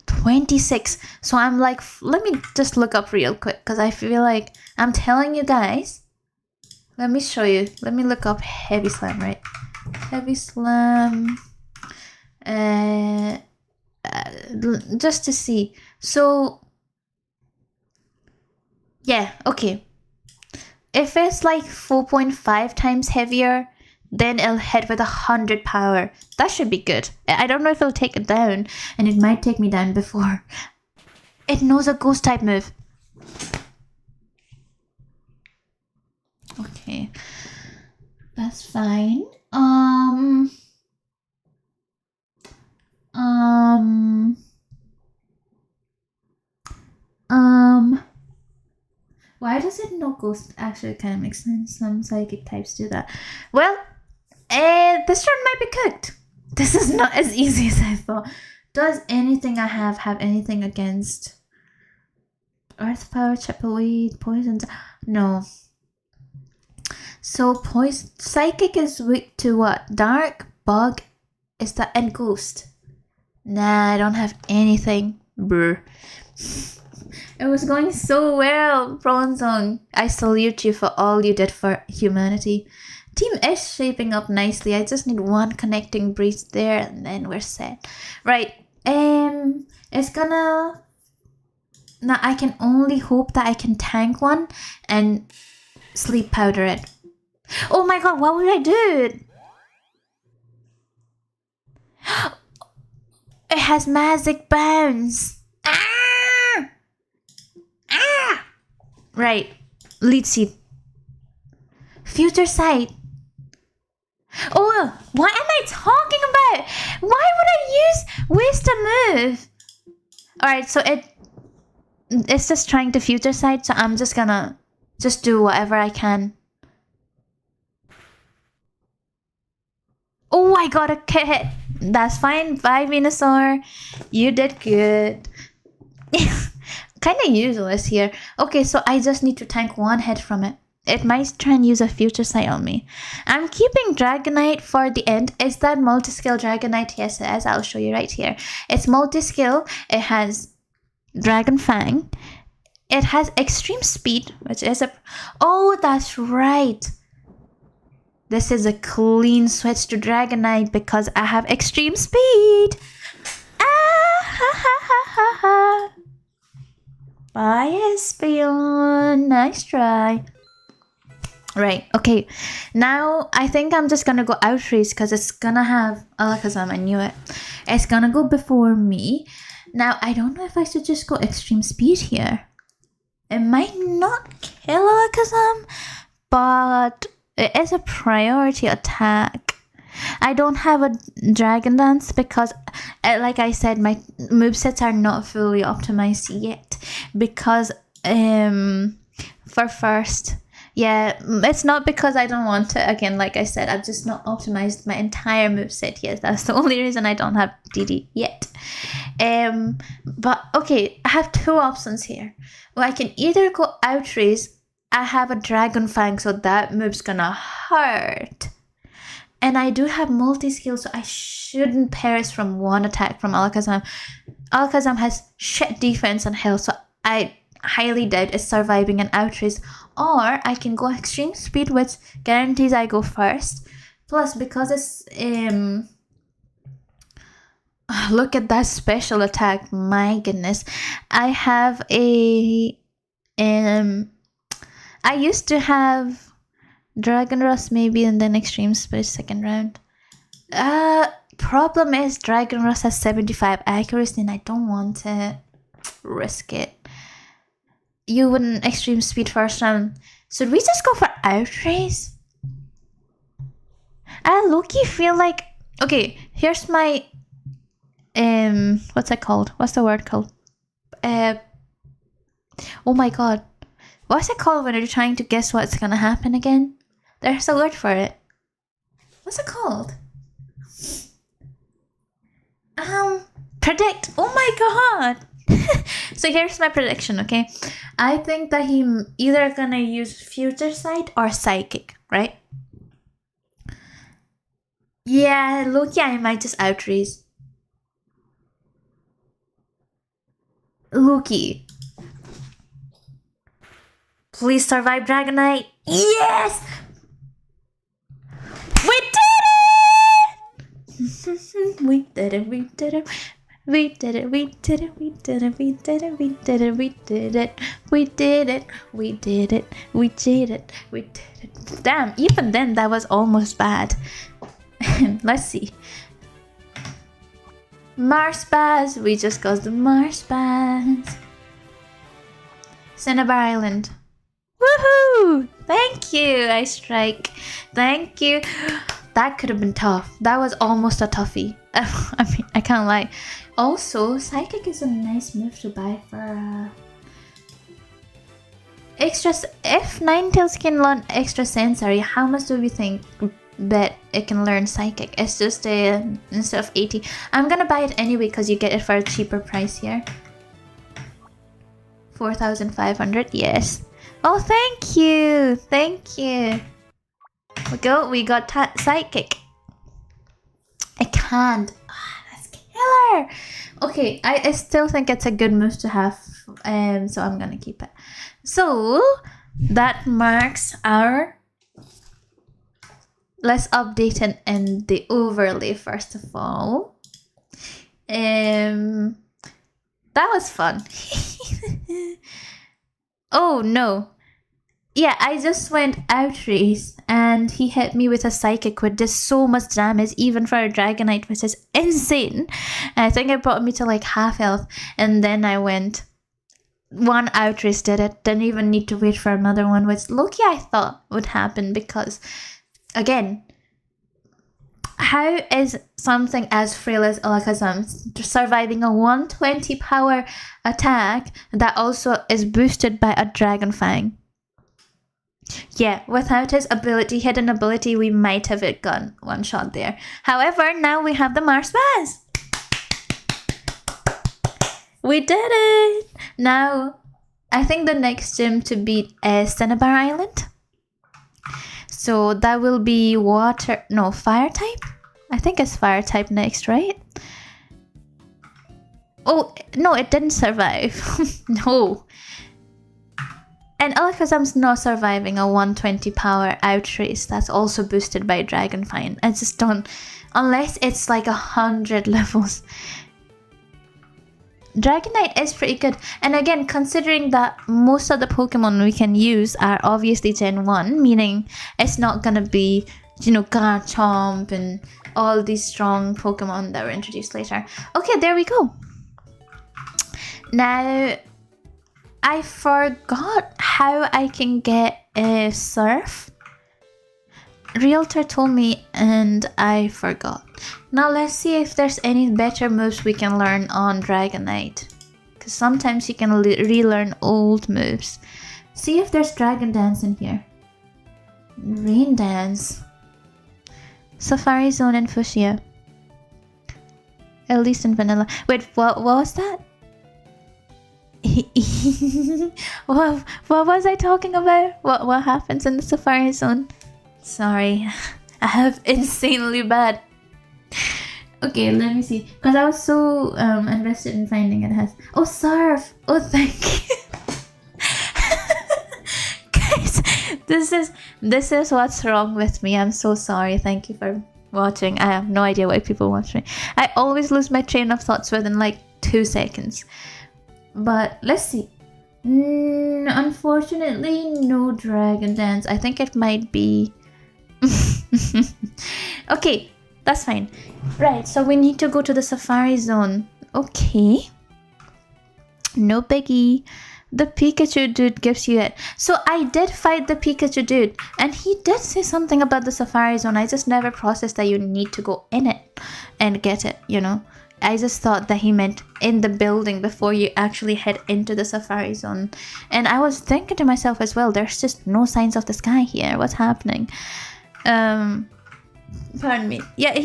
26. So I'm like, let me just look up real quick because I feel like I'm telling you guys. Let me show you. Let me look up heavy slam, right? Heavy slam. Just to see. So yeah, okay. If it's like 4.5 times heavier, then it'll hit with 100 power. That should be good. I don't know if it'll take it down, and it might take me down before. It knows a ghost type move. Okay, that's fine. Why does it know ghost? Actually, it kind of makes sense. Some psychic types do that. Well, this turn might be cooked. This is not as easy as I thought. Does anything I have anything against earth power, chip away, poisons? No. So poison, psychic is weak to what? Dark, bug, is that, and ghost. Nah, I don't have anything. Brr. It was going so well, Bronzong. I salute you for all you did for humanity. Team is shaping up nicely. I just need one connecting breeze there and then we're set. Right. It's gonna... Now I can only hope that I can tank one and sleep powder it. Oh my god, what would I do? It has magic bounce. Ah! Ah! Right. Lead seed. Future sight. Oh, what am I talking about? Why would I waste a move? Alright, so it's just trying to future sight, so I'm just gonna do whatever I can. Oh, I got a hit. That's fine. Bye, Venusaur. You did good. Kind of useless here. Okay, so I just need to tank one hit from it. It might try and use a future sight on me. I'm keeping Dragonite for the end. Is that multi-skill Dragonite? Yes, it is. I'll show you right here. It's multi-skill. It has Dragon Fang. It has extreme speed, which is a... Oh, that's right. This is a clean switch to Dragonite because I have extreme speed. Ah, ha, ha, ha, ha, ha. Bye, Espion. Nice try. Right, okay. Now, I think I'm just gonna go Outrace because it's gonna have Alakazam. I knew it. It's gonna go before me. Now, I don't know if I should just go extreme speed here. It might not kill Alakazam, but... it is a priority attack. I don't have a Dragon Dance because, like I said, my movesets are not fully optimized yet. Because, for first, yeah, it's not because I don't want to. Again, like I said, I've just not optimized my entire moveset yet. That's the only reason I don't have DD yet. But, okay, I have two options here. Well, I can either go Outrace. I have a Dragon Fang, so that move's gonna hurt. And I do have multi-skill, so I shouldn't perish from one attack from Alakazam. Alakazam has shit defense and health, so I highly doubt it's surviving an Outrace. Or I can go extreme speed, which guarantees I go first. Plus, because it's... look at that special attack. My goodness. I have a... I used to have Dragon Rust maybe and then Extreme Speed second round. Problem is Dragon Rust has 75 accuracy and I don't want to risk it. You wouldn't Extreme Speed first round. Should we just go for Outrace? I low-key feel like... Okay, here's my... What's it called? What's the word called? Oh my god. What's it called when you're trying to guess what's gonna happen again? There's a word for it. What's it called? Predict. Oh my god. So here's my prediction, okay? I think that he either gonna use Future Sight or Psychic, right? Yeah, Loki, I might just Outrace. Loki. Please survive Dragonite. Yes! We did it! We did it, we did it. We did it, we did it, we did it, we did it, we did it, we did it, we did it, we did it, we did it, we did it. Damn, even then that was almost bad. Let's see. Marspaz, we just got the Marspaz. Cinnabar Island. Woohoo! Thank you, Ice Strike. Thank you. That could have been tough. That was almost a toughie. I mean, I can't lie. Also, Psychic is a nice move to buy for extra. If Ninetales can learn extra sensory, how much do we think that it can learn Psychic? It's just instead of 80. I'm gonna buy it anyway because you get it for a cheaper price here. 4,500. Yes. Oh, thank you. Thank you. We got Psychic. I can't. That's killer. Okay, I still think it's a good move to have, so I'm gonna keep it. So that marks our... Let's update it in the overlay first of all. That was fun. Oh no. Yeah, I just went Outrace and he hit me with a Psychic which does so much damage even for a Dragonite, which is insane. And I think it brought me to like half health, and then I went one Outrace did it. Didn't even need to wait for another one, which Loki I thought would happen because again, how is something as frail as Alakazam surviving a 120 power attack that also is boosted by a Dragon Fang? Yeah, without his ability, hidden ability, we might have it gone one shot there. However, now we have the Marspaz. We did it! Now, I think the next gym to beat is Cinnabar Island. So that will be fire type? I think it's fire type next, right? Oh, no, it didn't survive. No. And Alakazam's not surviving a 120 power Outrace that's also boosted by Dragon Fang. I just don't... Unless it's like 100 levels. Dragonite is pretty good. And again, considering that most of the Pokemon we can use are obviously Gen 1, meaning it's not gonna be, Garchomp and all these strong Pokemon that were introduced later. Okay, there we go. Now, I forgot how I can get a Surf. Realtor told me and I forgot. Now let's see if there's any better moves we can learn on Dragonite. Because sometimes you can relearn old moves. See if there's Dragon Dance in here. Rain Dance. Safari Zone and Fuchsia. At least in vanilla. Wait, what was that? what was I talking about? What happens in the Safari Zone? Sorry, I have insanely bad. Okay, let me see. Because I was so invested in finding it has... Oh, Surf! Oh, thank you. Guys, this is what's wrong with me. I'm so sorry. Thank you for watching. I have no idea why people watch me. I always lose my train of thoughts within like 2 seconds. But let's see. Unfortunately, no Dragon Dance. I think it might be... Okay, that's fine. Right, so we need to go to the Safari Zone. Okay. No biggie. the Pikachu dude gives you it. So I did fight the Pikachu dude, and he did say something about the Safari Zone. I just never processed that you need to go in it and get it, you know. I just thought that he meant in the building before you actually head into the Safari Zone. And I was thinking to myself as well, there's just no signs of the sky here. What's happening? Pardon me. Yeah,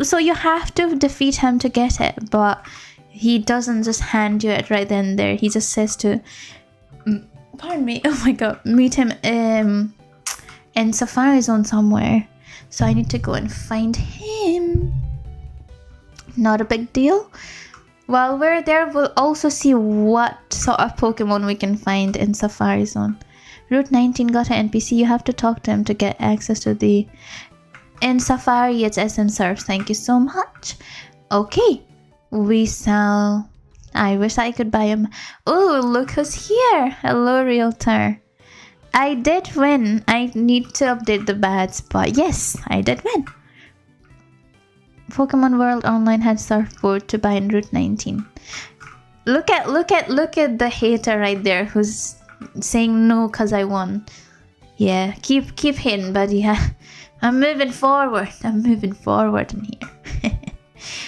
so you have to defeat him to get it, but he doesn't just hand you it right then and there. He just says to, pardon me, oh my god, meet him in Safari Zone somewhere. So I need to go and find him. Not a big deal. While we're there, we'll also see what sort of Pokemon we can find in Safari Zone. Route 19 got an NPC. You have to talk to him to get access to the... In Safari, it's SM Surf. Thank you so much. Okay. We sell... I wish I could buy him. Oh, look who's here. Hello, Realtor. I did win. I need to update the badge, but yes, I did win. Pokemon World Online had surfboard to buy in Route 19. Look at the hater right there who's saying no cause I won. Yeah, keep hitting, buddy. Yeah. I'm moving forward. I'm moving forward in here.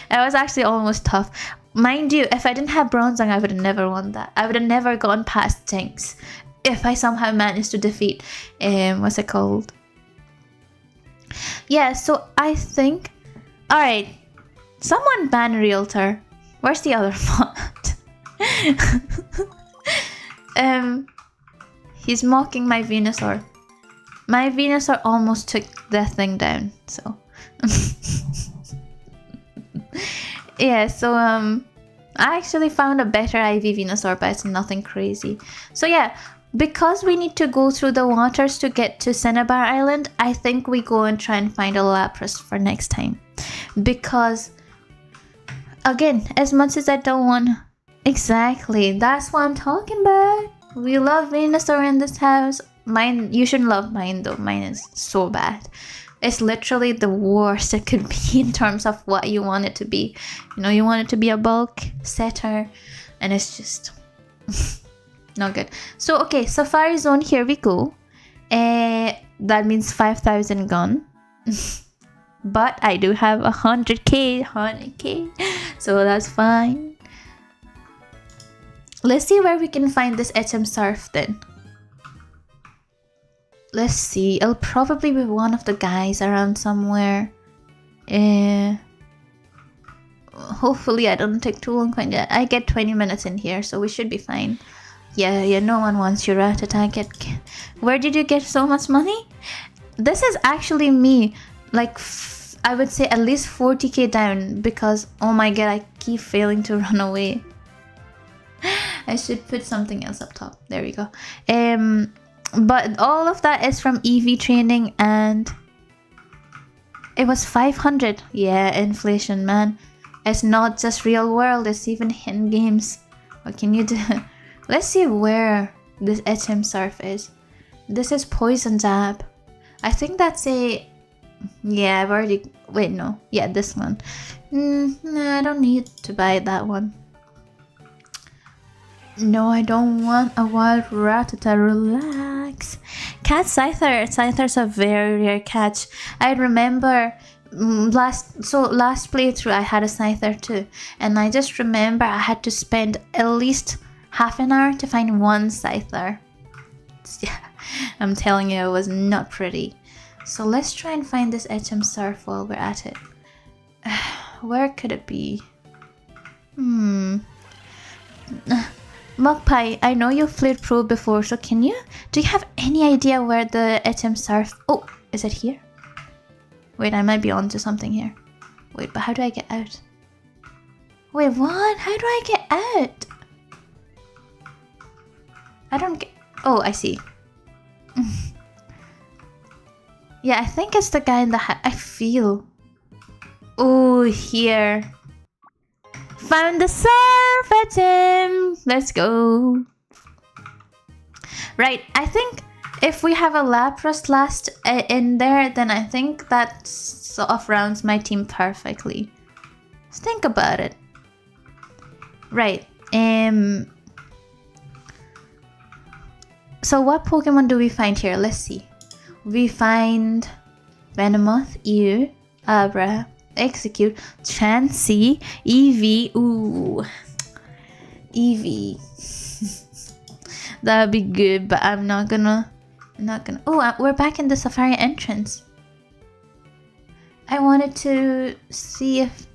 That was actually almost tough. Mind you, if I didn't have Bronzong, I would have never won that. I would have never gone past Jinx if I somehow managed to defeat what's it called? Yeah, so I think... Alright, someone ban Realtor. Where's the other bot? He's mocking my Venusaur. My Venusaur almost took the thing down, so... Yeah, so I actually found a better IV Venusaur, but it's nothing crazy. So yeah, because we need to go through the waters to get to Cinnabar Island, I think we go and try and find a Lapras for next time. Because, again, as much as I don't want... Exactly, that's what I'm talking about. We love Venusaur in this house. Mine, you shouldn't love mine though. Mine is so bad. It's literally the worst it could be in terms of what you want it to be. You know, you want it to be a bulk setter, and it's just not good. So, okay, Safari Zone, here we go. That means 5,000 gone. But I do have 100k, so that's fine. Let's see where we can find this HM Surf then. Let's see, it'll probably be one of the guys around somewhere. Hopefully I don't take too long finding it. I get 20 minutes in here, so we should be fine. Yeah, no one wants your rat attack. Where did you get so much money? This is actually me, like, I would say at least 40k down, because, oh my god, I keep failing to run away. I should put something else up top. There we go. But all of that is from EV training, and it was 500. Yeah, inflation, man. It's not just real world, it's even in games. What can you do? Let's see where this HM Surf is. This is Poison Jab. I think that's a... Yeah, I've already... Wait, no. Yeah, this one. No, I don't need to buy that one. No, I don't want a wild Rattata. Relax. Cat Scyther. Scyther's a very rare catch. I remember last playthrough I had a Scyther too, and I just remember I had to spend at least half an hour to find one Scyther. Yeah, I'm telling you, it was not pretty. So let's try and find this HM Surf while we're at it. Where could it be? Magpie, I know you've played Pro before, so do you have any idea where the HM Surf... Oh, is it here? Wait, I might be onto something here. Wait, but how do I get out? Wait, what? How do I get out? I don't get... Oh, I see. Yeah, I think it's the guy in the hat. I feel... Oh, here. Found the surf at him. Let's go. Right, I think if we have a Lapras last in there, then I think that sort of rounds my team perfectly. Let's think about it. Right. So what Pokemon do we find here? Let's see. We find Venomoth, Ew, Abra, Execute, Chansey, Eevee. Ooh, Eevee. That'd be good, but I'm not gonna. Oh, we're back in the Safari entrance. I wanted to see if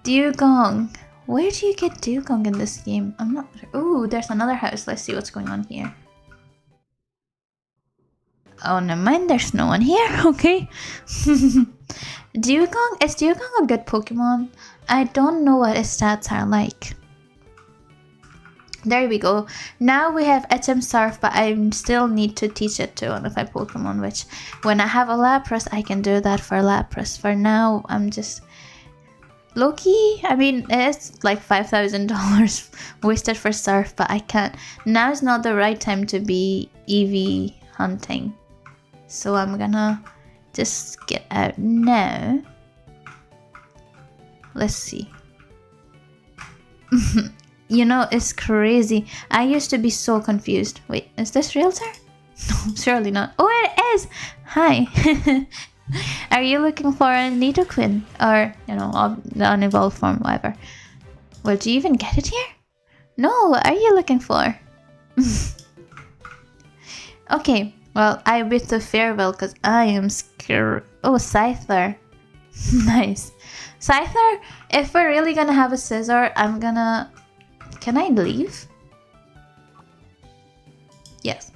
Dugong. Where do you get Dugong in this game? I'm not sure. Oh, there's another house. Let's see what's going on here. Oh, never mind. There's no one here. Okay. Dugong? Is Dugong a good Pokemon? I don't know what its stats are like. There we go. Now we have HM Surf, but I still need to teach it to one of my Pokemon, which when I have a Lapras, I can do that for Lapras. For now, I'm just... Loki, I mean, it's like $5,000 wasted for Surf, but I can't. Now is not the right time to be EV hunting. So I'm gonna just get out now. Let's see. You know, it's crazy. I used to be so confused. Wait, is this Realtor? No, surely not. Oh, it is! Hi. Are you looking for a Nidoqueen? Or, you know, the unevolved form, whatever. Well, do you even get it here? No, what are you looking for? Okay, well, I bid to farewell because I am scared. Oh, Scyther. Nice. Scyther, if we're really gonna have a scissor, I'm gonna... Can I leave? Yes.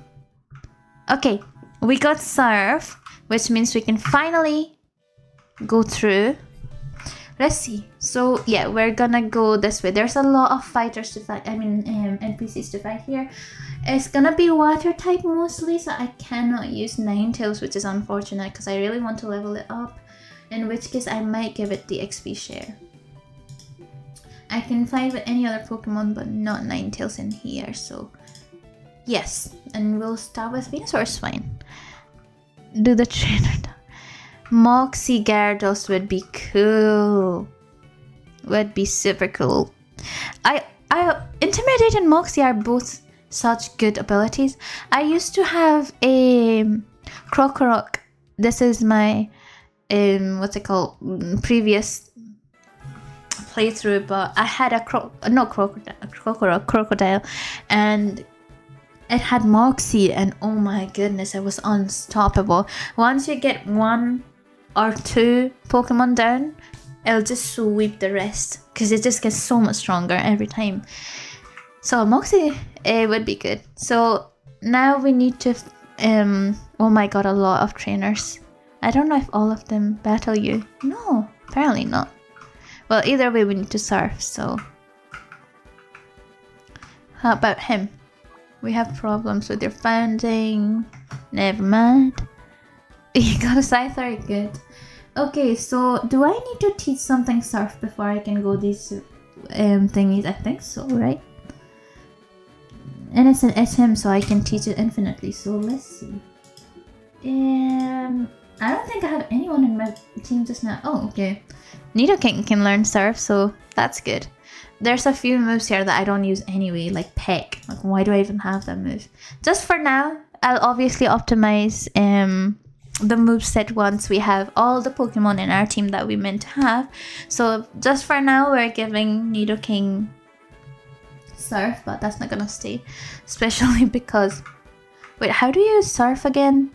Okay, we got Surf, which means we can finally go through. Let's see. So yeah, we're gonna go this way. There's a lot of fighters to fight. I mean, NPCs to fight here. It's gonna be water type mostly, so I cannot use Ninetales, which is unfortunate because I really want to level it up. In which case, I might give it the XP share. I can fight with any other Pokemon, but not Ninetales in here. So yes, and we'll start with Venusaur Swine. Do the trainer. Moxie Gyarados would be cool. Would be super cool. Intimidate and Moxie are both such good abilities. I used to have a Krokorok. This is my what's it called? Previous playthrough, but I had a crocodile, and it had Moxie, and oh my goodness, it was unstoppable. Once you get 1 or 2 Pokemon down, it'll just sweep the rest because it just gets so much stronger every time. So Moxie, it would be good. So now we need to oh my god, a lot of trainers. I don't know if all of them battle you. No, apparently not. Well, either way we need to Surf, so how about him? We have problems with your founding. Never mind. You got a Scyther, good. Okay, so do I need to teach something Surf before I can go these thingies? I think so, right? And it's an SM, so I can teach it infinitely. So let's see. I don't think I have anyone in my team just now. Oh, okay. Nidoking can learn Surf, so that's good. There's a few moves here that I don't use anyway, like Peck. Like, why do I even have that move? Just for now, I'll obviously optimize the moveset once we have all the Pokemon in our team that we meant to have. So just for now, we're giving Nidoking Surf, but that's not gonna stay. Especially because... Wait, how do you Surf again?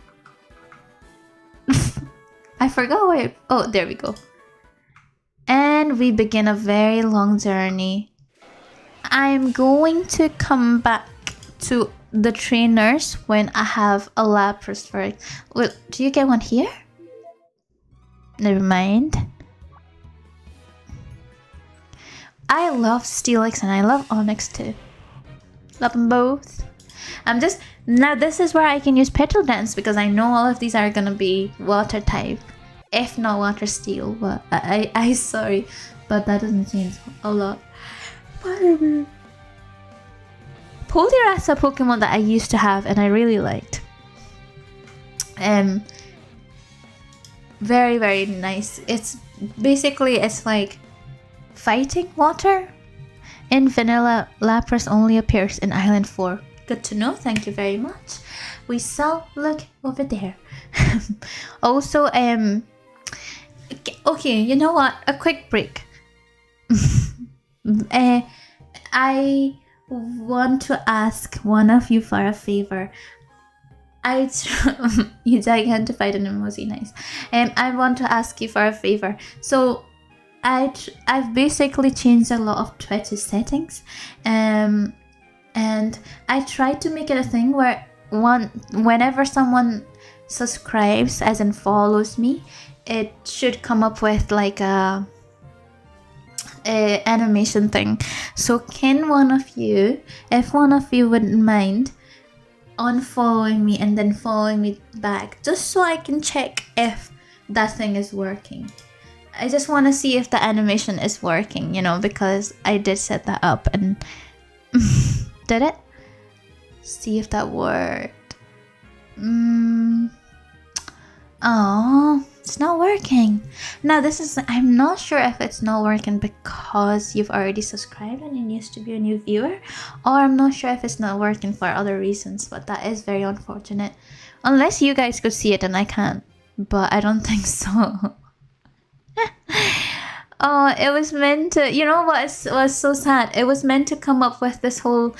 I forgot where... Oh, there we go. And we begin a very long journey. I'm going to come back to the trainers when I have a Lapras for it. Well, do you get one here? Never mind. I love Steelix and I love Onyx too. Love them both. Now this is where I can use Petal Dance because I know all of these are gonna be water type. If not water steel, but I sorry, but that doesn't change a lot. Whatever. Poliwrath's a Pokemon that I used to have and I really liked. Very, very nice. It's basically, it's like fighting water. In vanilla, Lapras only appears in Island 4. Good to know, thank you very much. We shall look over there. Also, okay, you know what? A quick break. I want to ask one of you for a favor. You identified an emoji, nice. I want to ask you for a favor. So I've basically changed a lot of Twitch's settings, and I tried to make it a thing where whenever someone subscribes, as in follows me, it should come up with like a animation thing. So can one of you, if one of you wouldn't mind, unfollowing me and then following me back, just so I can check if that thing is working. I just want to see if the animation is working, you know, because I did set that up and did it? See if that worked. Oh, it's not working. Now I'm not sure if it's not working because you've already subscribed and you used to be a new viewer, or I'm not sure if it's not working for other reasons, but that is very unfortunate. Unless you guys could see it and I can't, but I don't think so. Oh, it was meant to, you know what was so sad? It was meant to come up with this whole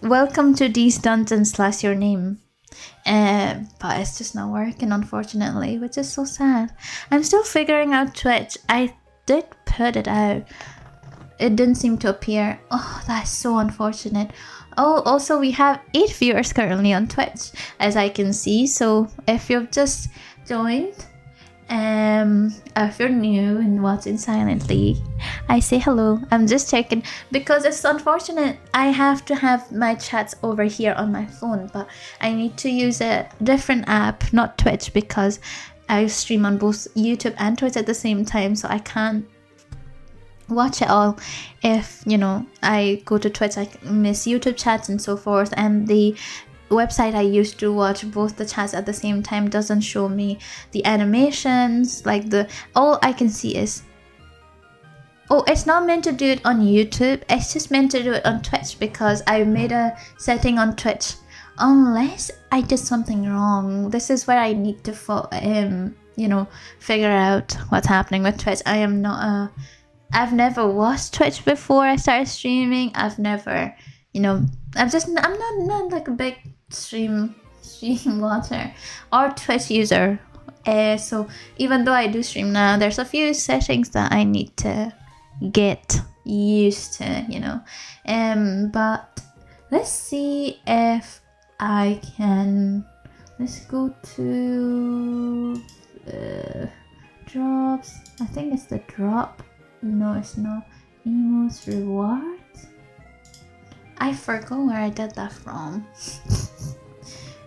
welcome to these dungeons / your name. But it's just not working, unfortunately, which is so sad. I'm still figuring out Twitch. I did put it out. It didn't seem to appear. Oh, that's so unfortunate. Oh, also we have 8 viewers currently on Twitch, as I can see. So if you've just joined, if you're new and watching silently, I say hello. I'm just checking because it's unfortunate I have to have my chats over here on my phone, but I need to use a different app, not Twitch, because I stream on both YouTube and Twitch at the same time, so I can't watch it all. If, you know, I go to Twitch, I miss YouTube chats and so forth, and the website I used to watch both the chats at the same time doesn't show me the animations, like all I can see is, oh, it's not meant to do it on YouTube, it's just meant to do it on Twitch because I made a setting on Twitch. Unless I did something wrong. This is where I need to you know, figure out what's happening with Twitch. I've never watched Twitch before I started streaming. I've never, you know, I'm not like a big stream watcher or Twitch user. So even though I do stream now, there's a few settings that I need to get used to, you know. But let's see if I can. Let's go to drops. I think it's the drop. No, it's not. Emo's rewards. I forgot where I did that from.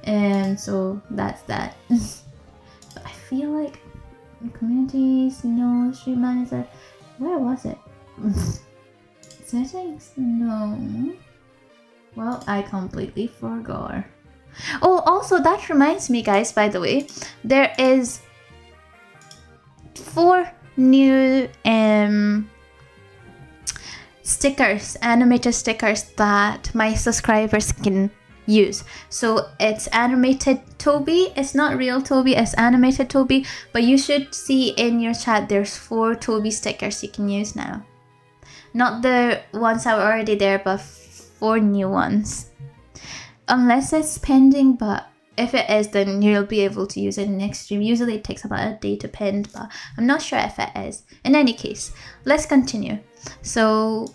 And so that's that. But I feel like communities, no, stream manager. Where was it? Settings? No. Well, I completely forgot. Oh, also that reminds me, guys, by the way, there is 4 new stickers, animated stickers that my subscribers can use. So it's animated Toby. It's not real Toby, it's animated Toby, but you should see in your chat there's 4 Toby stickers you can use now. Not the ones that were already there, but 4 new ones. Unless it's pending, but if it is, then you'll be able to use it in next stream. Usually it takes about a day to pend, but I'm not sure if it is. In any case, let's continue. So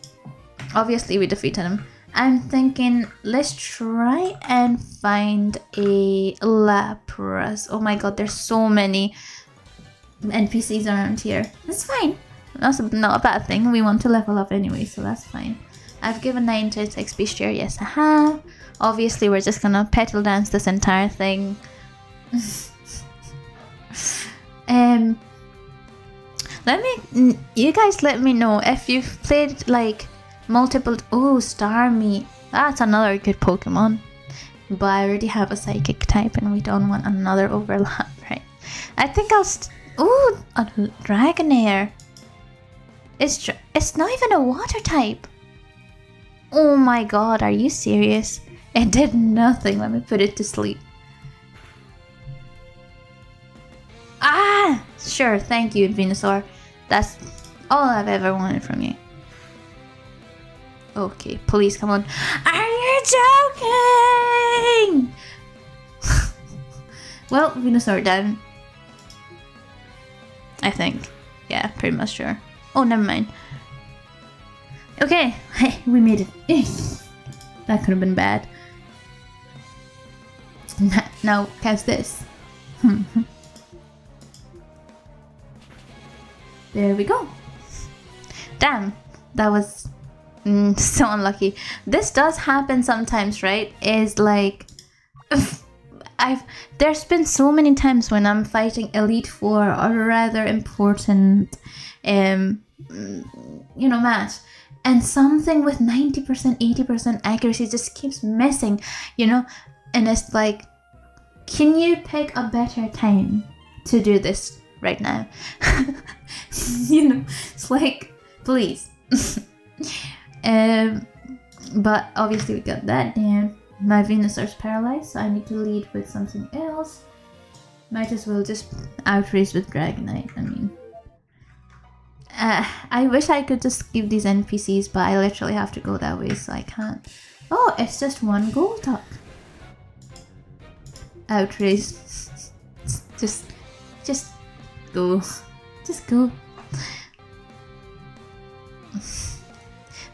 obviously we defeated him. I'm thinking let's try and find a Lapras. Oh my god, there's so many NPCs around here. That's fine. That's not a bad thing. We want to level up anyway, so that's fine. I've given 9 to XP share. Yes, I have. Obviously, we're just gonna petal dance this entire thing. You guys let me know if you've played like multiple. Oh, Starmie. That's another good Pokemon. But I already have a psychic type and we don't want another overlap, right? I think I'll. Ooh, a Dragonair. It's not even a water type. Oh my god, are you serious? It did nothing. Let me put it to sleep. Ah! Sure, thank you, Venusaur. That's all I've ever wanted from you. Okay, please come on. Are you joking? Well, Venusaur down. I think. Yeah, pretty much sure. Oh, never mind. Okay, hey, we made it. That could have been bad. Now, catch this. There we go. Damn, that was so unlucky. This does happen sometimes, right? Is like, there's been so many times when I'm fighting Elite Four or rather important, match, and something with 90%, 80% accuracy just keeps missing, and it's like, can you pick a better time to do this right now? It's like, please. But obviously we got that down. My Venusaur's paralyzed, so I need to lead with something else. Might as well just outrace with Dragonite. I mean, I wish I could just skip these NPCs, but I literally have to go that way, so I can't. Oh, it's just one Golduck. Outrace. Just go. Just go.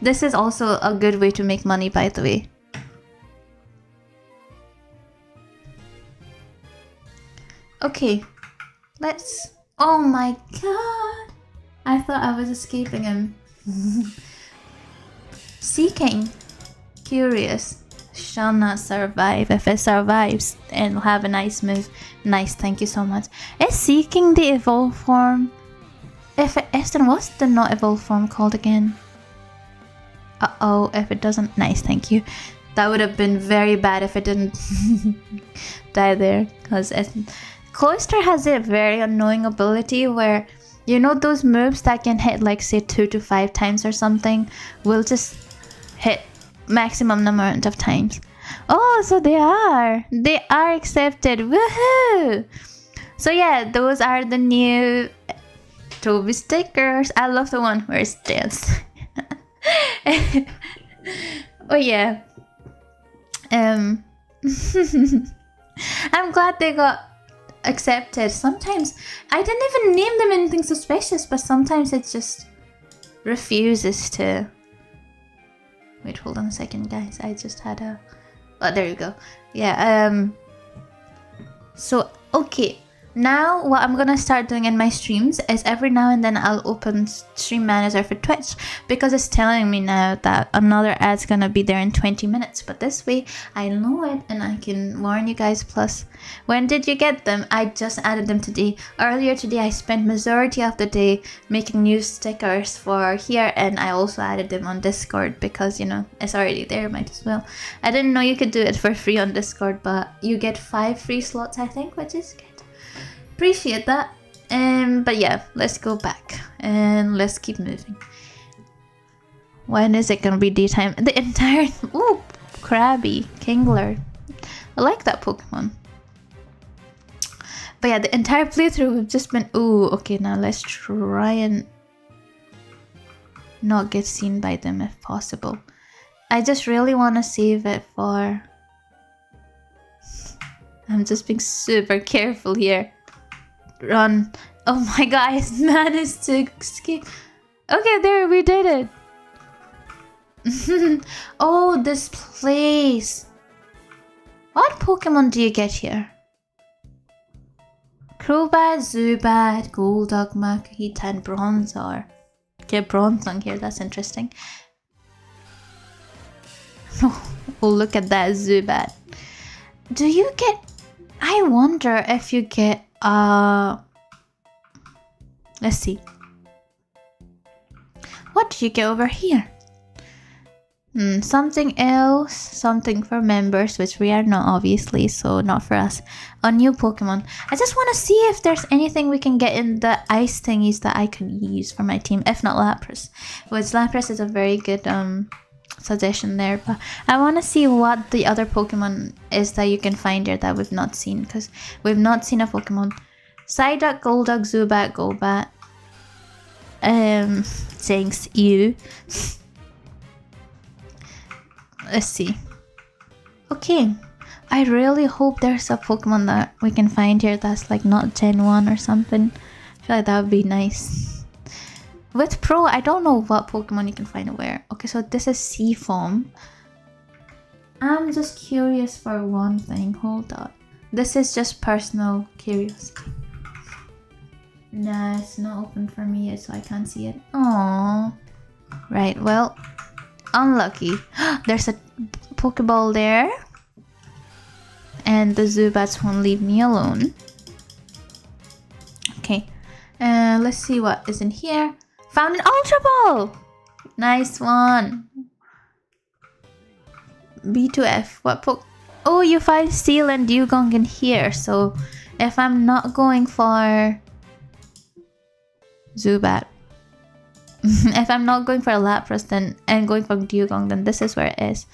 This is also a good way to make money, by the way. Okay, let's... Oh my god! I thought I was escaping him. Seeking. Curious. Shall not survive. If it survives, it'll have a nice move. Nice, thank you so much. Is Seeking the evolved form? If it is, then what's the not evolved form called again? Uh-oh, if it doesn't... Nice, thank you. That would have been very bad if it didn't die there. Because Cloyster has a very annoying ability where, those moves that can hit like say 2 to 5 times or something will just hit maximum amount of times. Oh, so they are accepted. Woohoo! So yeah, those are the new Toby stickers. I love the one where it stands. Oh yeah. I'm glad they got accepted. Sometimes I didn't even name them anything suspicious, but sometimes it just refuses to. Wait, hold on a second, guys. I just had a... Oh, there you go. Yeah, so, okay. Now, what I'm gonna start doing in my streams is every now and then I'll open Stream Manager for Twitch because it's telling me now that another ad's gonna be there in 20 minutes. But this way, I know it and I can warn you guys. Plus, when did you get them? I just added them today. Earlier today, I spent majority of the day making new stickers for here, and I also added them on Discord because, it's already there, might as well. I didn't know you could do it for free on Discord, but you get 5 free slots, I think, which is good. Appreciate that. But yeah, let's go back and let's keep moving. When is it gonna be daytime? The entire... Ooh, Krabby, Kingler. I like that Pokemon. But yeah, the entire playthrough we've just been... Ooh, okay, now let's try and not get seen by them if possible. I just really want to save it for... I'm just being super careful here. Run. Oh my god, I managed to escape. Okay, there, we did it. Oh, this place. What Pokemon do you get here? Crobat, Zubat, Golduck, Makuhita, and Bronzor. Get Bronzong here, that's interesting. Oh, look at that Zubat. Do you get... I wonder if you get... Let's see. What do you get over here? Something else, something for members, which we are not obviously, so not for us. A new Pokemon. I just want to see if there's anything we can get in the ice thingies that I can use for my team, if not Lapras. Which Lapras is a very good suggestion there, but I want to see what the other Pokemon is that you can find here that we've not seen, because we've not seen a Pokemon. Psyduck, Golduck, Zubat, Golbat. Thanks you. Let's see. Okay, I really hope there's a Pokemon that we can find here that's like not Gen 1 or something. I feel like that would be nice. With Pro, I don't know what Pokemon you can find where. Okay, so this is Seafoam. I'm just curious for one thing. Hold on. This is just personal curiosity. Nah, it's not open for me yet, so I can't see it. Aww. Right, well, unlucky. There's a Pokeball there. And the Zubats won't leave me alone. Okay. Let's see what is in here. Found an Ultra Ball! Nice one. B2F. What Oh, you find Steel and Dugong in here. So, if I'm not going for Zubat. If I'm not going for a Lapras then and going for Dugong, then this is where it is.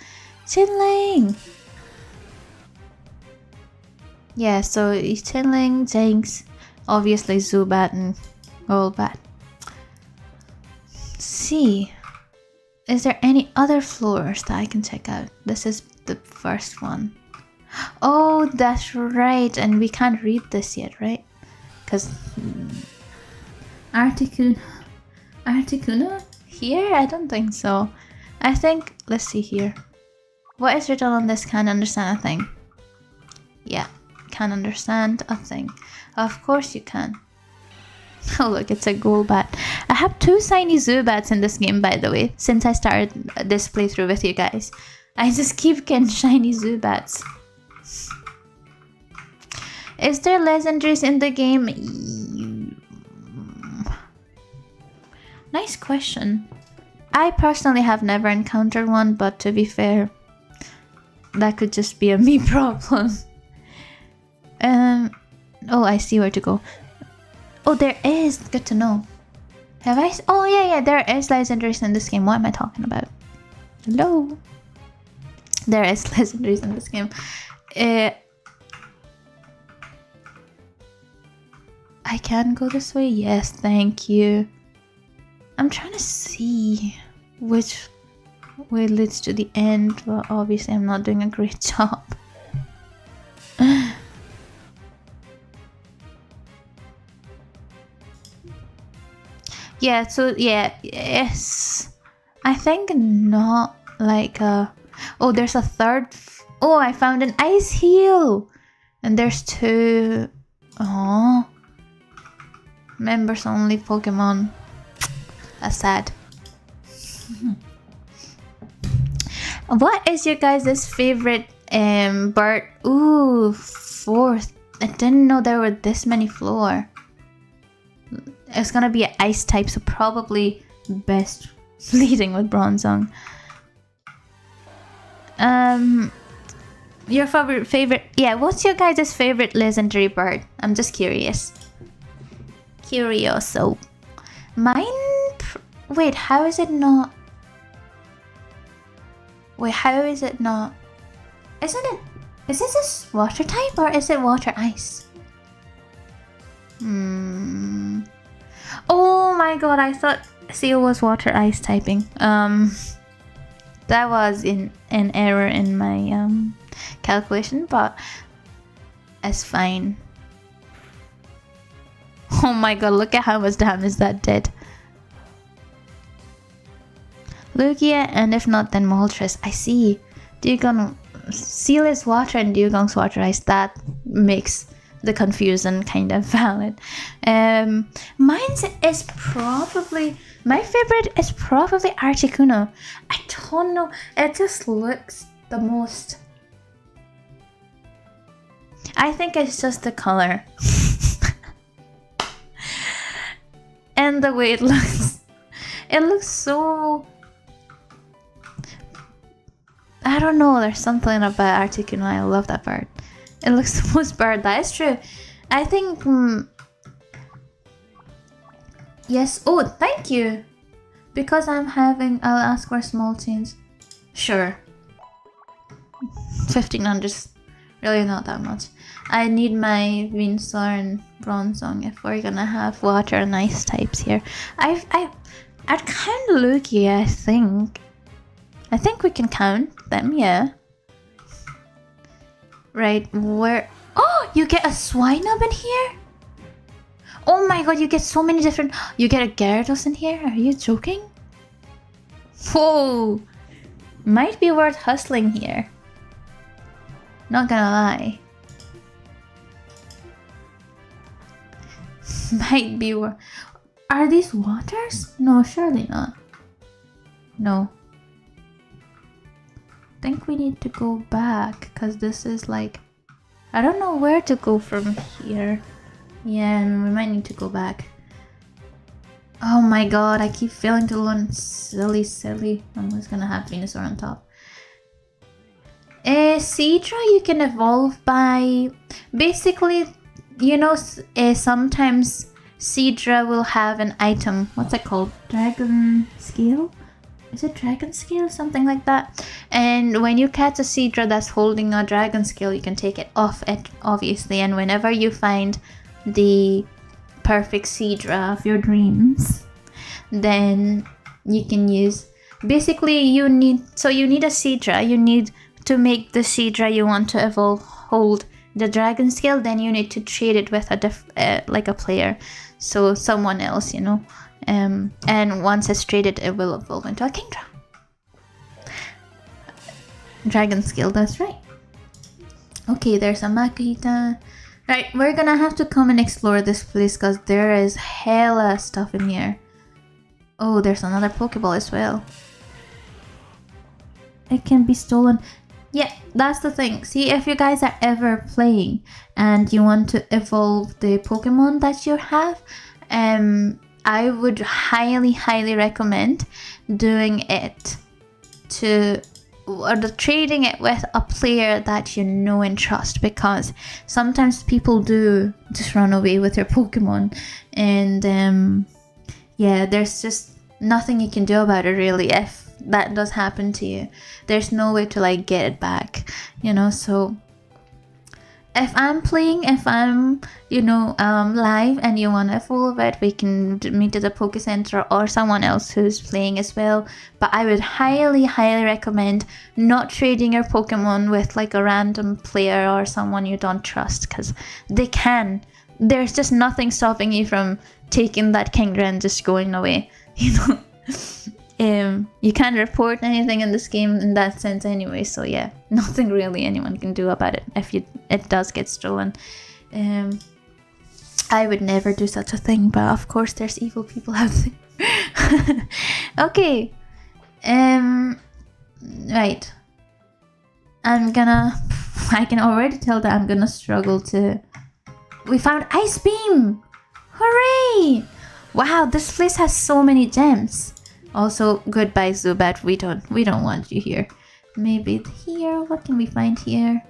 Chinling! Yeah, so Chinling, Jinx, obviously Zubat and Golbat. See, is there any other floors that I can check out? This is the first one. Oh, that's right, and we can't read this yet, right? Because Articuno? Here? I don't think so. I think, let's see here. What is written on this? Can't understand a thing. Yeah, can't understand a thing. Of course you can. Oh look, it's a Golbat. I have 2 shiny Zubats in this game, by the way, since I started this playthrough with you guys. I just keep getting shiny Zubats. Is there legendaries in the game? Nice question. I personally have never encountered one, but to be fair, that could just be a me problem. Oh, I see where to go. Oh, there is. Good to know. Have I? Oh, yeah, there is legendaries in this game. What am I talking about? Hello? There is legendaries in this game. I can go this way? Yes, thank you. I'm trying to see which way leads to the end, but obviously I'm not doing a great job. Yeah, so yeah, yes. I think not like a... Oh, there's a third... Oh, I found an Ice Heal! And there's 2... Oh. Members only Pokemon. That's sad. What is your guys' favorite bird? Ooh, 4th. I didn't know there were this many floor. It's gonna be an ice type, so probably best leading with Bronzong. Your favorite? Yeah, what's your guys' favorite legendary bird? I'm just curious. Curioso. Mine? Wait, how is it not? Wait, how is it not? Isn't it? Is this a water type or is it water ice? Oh my god, I thought Seal was water ice typing. That was an error in my calculation, but it's fine. Oh my god, look at how much damage that did. Lugia, and if not, then Moltres. I see. Dugong, Seal is water and Dugong's water ice. That makes the confusion kind of valid. Mine's is probably... My favorite is probably Articuno. I don't know. It just looks the most... I think it's just the color. And the way it looks. It looks so I don't know, there's something about Articuno. I love that bird. It looks the most bird. That is true. I think... yes. Oh, thank you. Because I'm having... I'll ask for small change. Sure. 1500. Really not that much. I need my Venusaur and Bronzong if we're gonna have water and ice types here. I'd count Lugia, I think. I think we can count them, yeah. Right, where... Oh, you get a Swinub in here? Oh my god, you get so many different... You get a Gyarados in here? Are you joking? Whoa! Might be worth hustling here. Not gonna lie. Might be worth... Are these waters? No, surely not. No. Think we need to go back because this is like... I don't know where to go from here. Yeah, and we might need to go back. Oh my god, I keep failing to learn. Silly. I'm just gonna have Venusaur on top. Seadra you can evolve by... Basically, you know, sometimes Seadra will have an item. What's it called? Dragon Scale? Is it Dragon Scale? Something like that. And when you catch a Seadra that's holding a Dragon Scale, you can take it off it, obviously. And whenever you find the perfect Seadra of your dreams, then you can use... Basically, you need a Seadra. You need to make the Seadra you want to evolve hold the Dragon Scale. Then you need to trade it with a like a player. So someone else, you know. And once it's traded, it will evolve into a Kingdra. Dragon Scale, that's right. Okay, there's a Makuhita. Right, we're gonna have to come and explore this place because there is hella stuff in here. Oh, there's another Pokeball as well. It can be stolen. Yeah, that's the thing. See, if you guys are ever playing and you want to evolve the Pokemon that you have, I would highly recommend doing it trading it with a player that you know and trust, because sometimes people do just run away with your Pokemon, and yeah, there's just nothing you can do about it really. If that does happen to you, there's no way to like get it back, you know. So if I'm playing, you know, live and you want to evolve it, we can meet at the Poke Center or someone else who's playing as well. But I would highly recommend not trading your Pokemon with like a random player or someone you don't trust, because there's just nothing stopping you from taking that Kingdra and just going away, you know. You can't report anything in this game in that sense anyway, so yeah, nothing really anyone can do about it if it does get stolen. I would never do such a thing, but of course there's evil people out there. Okay, right. I can already tell that I'm gonna struggle to... We found Ice Beam! Hooray! Wow, this place has so many gems. Also, goodbye Zubat, we don't want you here. Maybe here, what can we find here?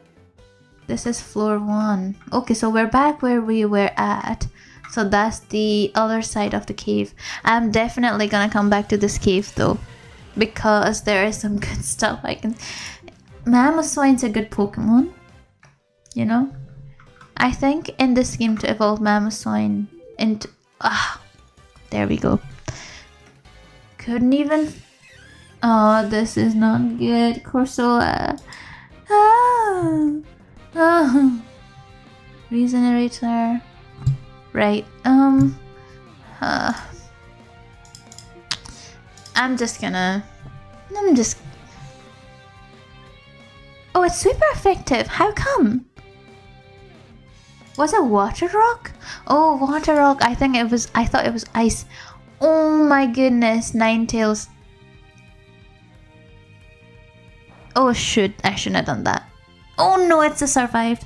This is floor 1. Okay, so we're back where we were at. So that's the other side of the cave. I'm definitely gonna come back to this cave though, because there is some good stuff I can... Mamoswine's a good Pokemon, you know? I think in this game to evolve Mamoswine into... there we go. Couldn't even... Oh, this is not good. Corsola. Regenerator. Right. Oh, it's super effective. How come? Was it Water Rock? Oh, Water Rock. I thought it was Ice. Oh my goodness, Ninetales. Oh shoot, I shouldn't have done that. Oh no, it's a survived.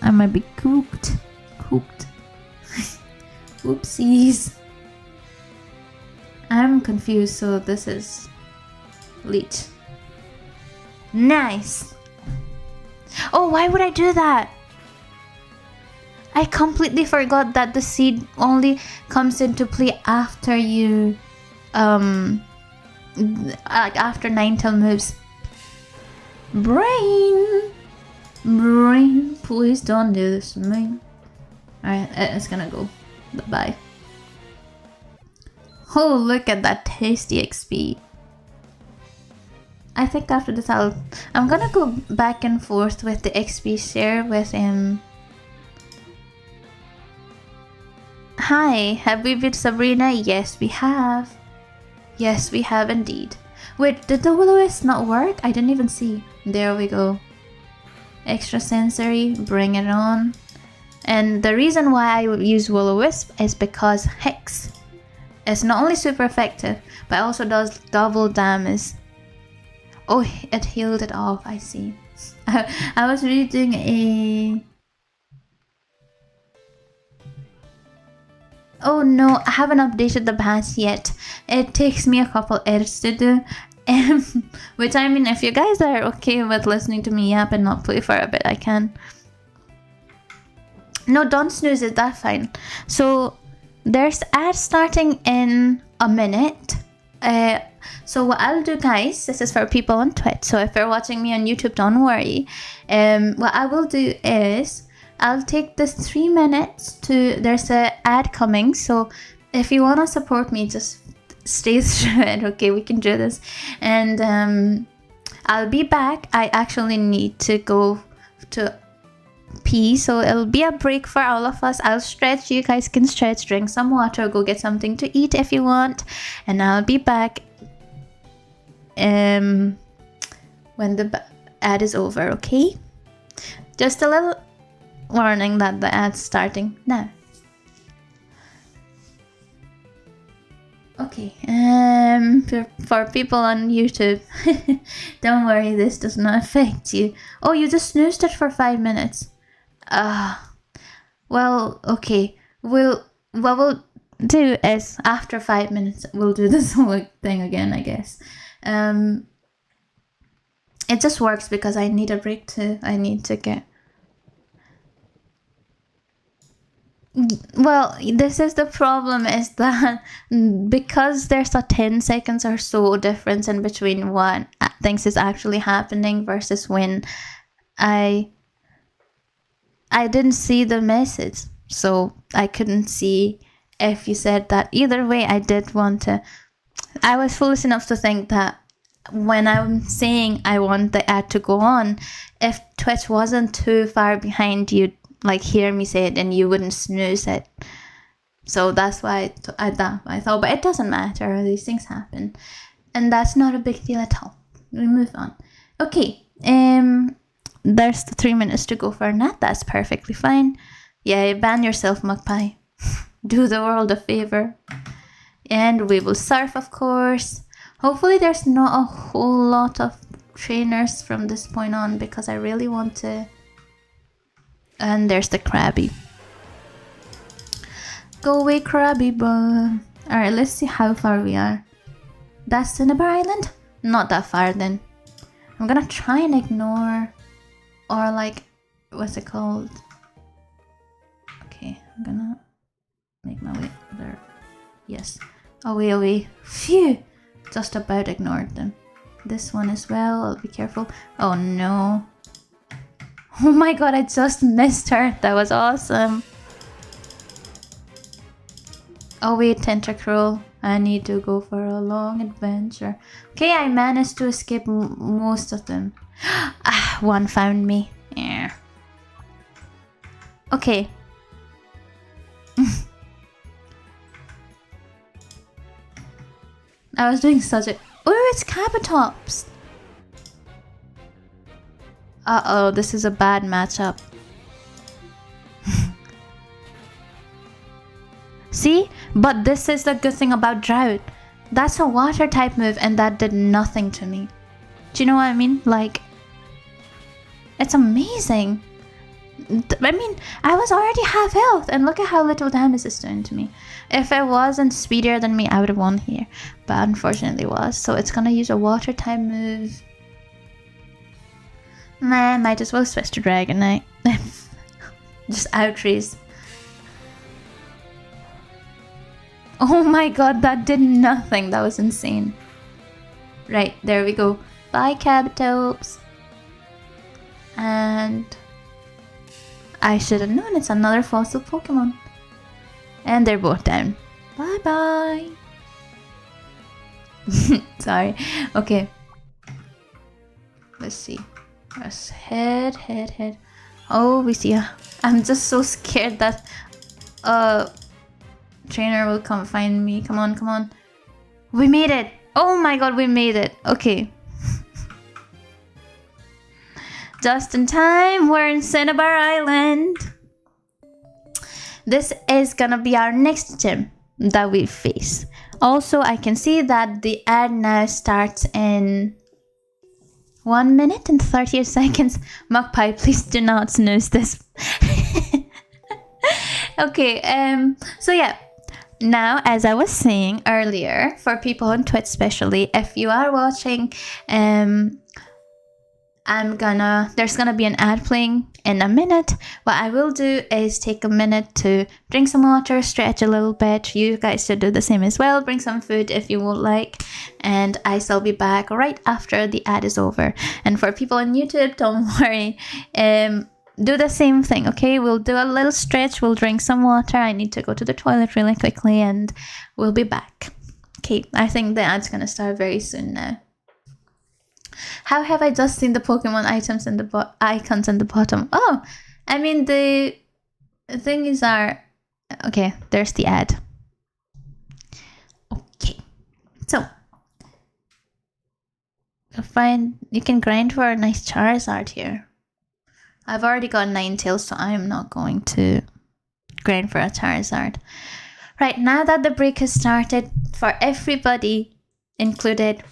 I might be cooked. Oopsies. I'm confused, so this is Leech. Nice. Oh, why would I do that? I completely forgot that the seed only comes into play after you, after Ninetale moves. Brain, please don't do this to me. Alright, it's gonna go. Bye. Oh, look at that tasty XP. I think after this I'm gonna go back and forth with the XP share with him. Hi, have we beat Sabrina? Yes, we have. Yes, we have indeed. Wait, did the Will-O-Wisp not work? I didn't even see. There we go. Extra sensory, bring it on. And the reason why I would use Will-O-Wisp is because Hex is not only super effective, but also does double damage. Oh, it healed it off, I see. I was reading a... Oh no, I haven't updated the patch yet. It takes me a couple edits to do. Which, I mean, if you guys are okay with listening to me yap and not play for a bit, I can. No, don't snooze it, that's fine. So, there's ads starting in a minute. So what I'll do, guys, this is for people on Twitch. So if you're watching me on YouTube, don't worry. What I will do is I'll take this 3 minutes to... There's an ad coming. So if you want to support me, just stay through it. Okay, we can do this. And I'll be back. I actually need to go to pee, so it'll be a break for all of us. I'll stretch, you guys can stretch, drink some water, go get something to eat if you want, and I'll be back when the ad is over. Okay, just a little warning that the ad's starting now. Okay, for people on YouTube, don't worry, this does not affect you. Oh, you just snoozed it for 5 minutes. Well, okay. What we'll do is after 5 minutes, we'll do this whole thing again, I guess. It just works because I need a break too. I need to get... Well, this is the problem, is that because there's a 10 seconds or so difference in between what things is actually happening versus when I didn't see the message, so I couldn't see if you said that. Either way, I did want to... I was foolish enough to think that when I'm saying I want the ad to go on, if Twitch wasn't too far behind, you'd like hear me say it and you wouldn't snooze it. So that's why I thought, but it doesn't matter, these things happen, and that's not a big deal at all. We move on. Okay, there's the 3 minutes to go for that. That's perfectly fine. Yeah, ban yourself, Magpie. Do the world a favor. And we will surf, of course. Hopefully there's not a whole lot of trainers from this point on, because I really want to... And there's the Krabby. Go away, Krabby boy. Alright, let's see how far we are. That's Cinnabar Island? Not that far then. I'm gonna try and ignore... Or like... What's it called? Okay, I'm gonna... make my way there. Yes. Away, away. Phew! Just about ignored them. This one as well. I'll be careful. Oh no. Oh my god, I just missed her. That was awesome. Oh wait, Tentacruel. I need to go for a long adventure. Okay, I managed to escape most of them. One found me. Yeah. Okay. I was doing such a... Oh, it's Cabatops! Uh-oh, this is a bad matchup. See? But this is the good thing about Drought. That's a water type move and that did nothing to me. Do you know what I mean? Like... It's amazing. I mean, I was already half health, and look at how little damage it's doing to me. If it wasn't speedier than me, I would have won here. But unfortunately it was. So it's gonna use a water type move. Nah, might as well switch to Dragonite. Just outrace. Oh my god, that did nothing. That was insane. Right, there we go. Bye, Kabutops. And I should have known it's another fossil Pokemon. And they're both down. Bye bye. Sorry. Okay. Let's see. Let's head. Oh, we see. I'm just so scared that trainer will come find me. Come on. We made it. Oh my god, we made it. Okay. Just in time, we're in Cinnabar Island. This is gonna be our next gym that we face. Also, I can see that the ad now starts in 1 minute and 30 seconds. Magpie, please do not snooze this. Okay, so yeah. Now, as I was saying earlier, for people on Twitch especially, if you are watching, there's gonna be an ad playing in a minute. What I will do is take a minute to drink some water, stretch a little bit. You guys should do the same as well. Bring some food if you would like, and I shall be back right after the ad is over. And for people on YouTube, don't worry, do the same thing, okay? We'll do a little stretch, we'll drink some water. I need to go to the toilet really quickly, and we'll be back. Okay, I think the ad's gonna start very soon now. How have I just seen the Pokemon items in the icons in the bottom? Oh, I mean the things are okay. There's the ad. Okay, so you can grind for a nice Charizard here. I've already got 9 tails, so I'm not going to grind for a Charizard. Right, now that the break has started for everybody, including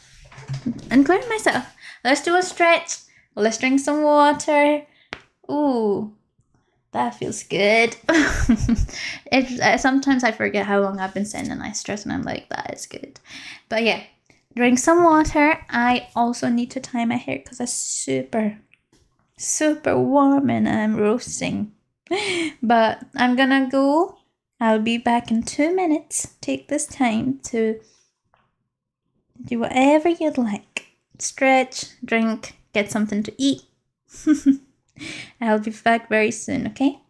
myself, let's do a stretch. Let's drink some water. Ooh, that feels good. Sometimes I forget how long I've been sitting and I stress and I'm like, that is good. But yeah, drink some water. I also need to tie my hair because it's super warm and I'm roasting. But I'm gonna go. I'll be back in 2 minutes. Take this time to do whatever you'd like. Stretch, drink, get something to eat. I'll be back very soon, okay?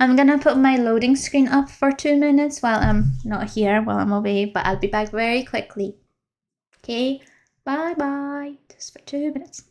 I'm gonna put my loading screen up for 2 minutes while I'm not here, while I'm away, but I'll be back very quickly. Okay? Bye. Just for 2 minutes.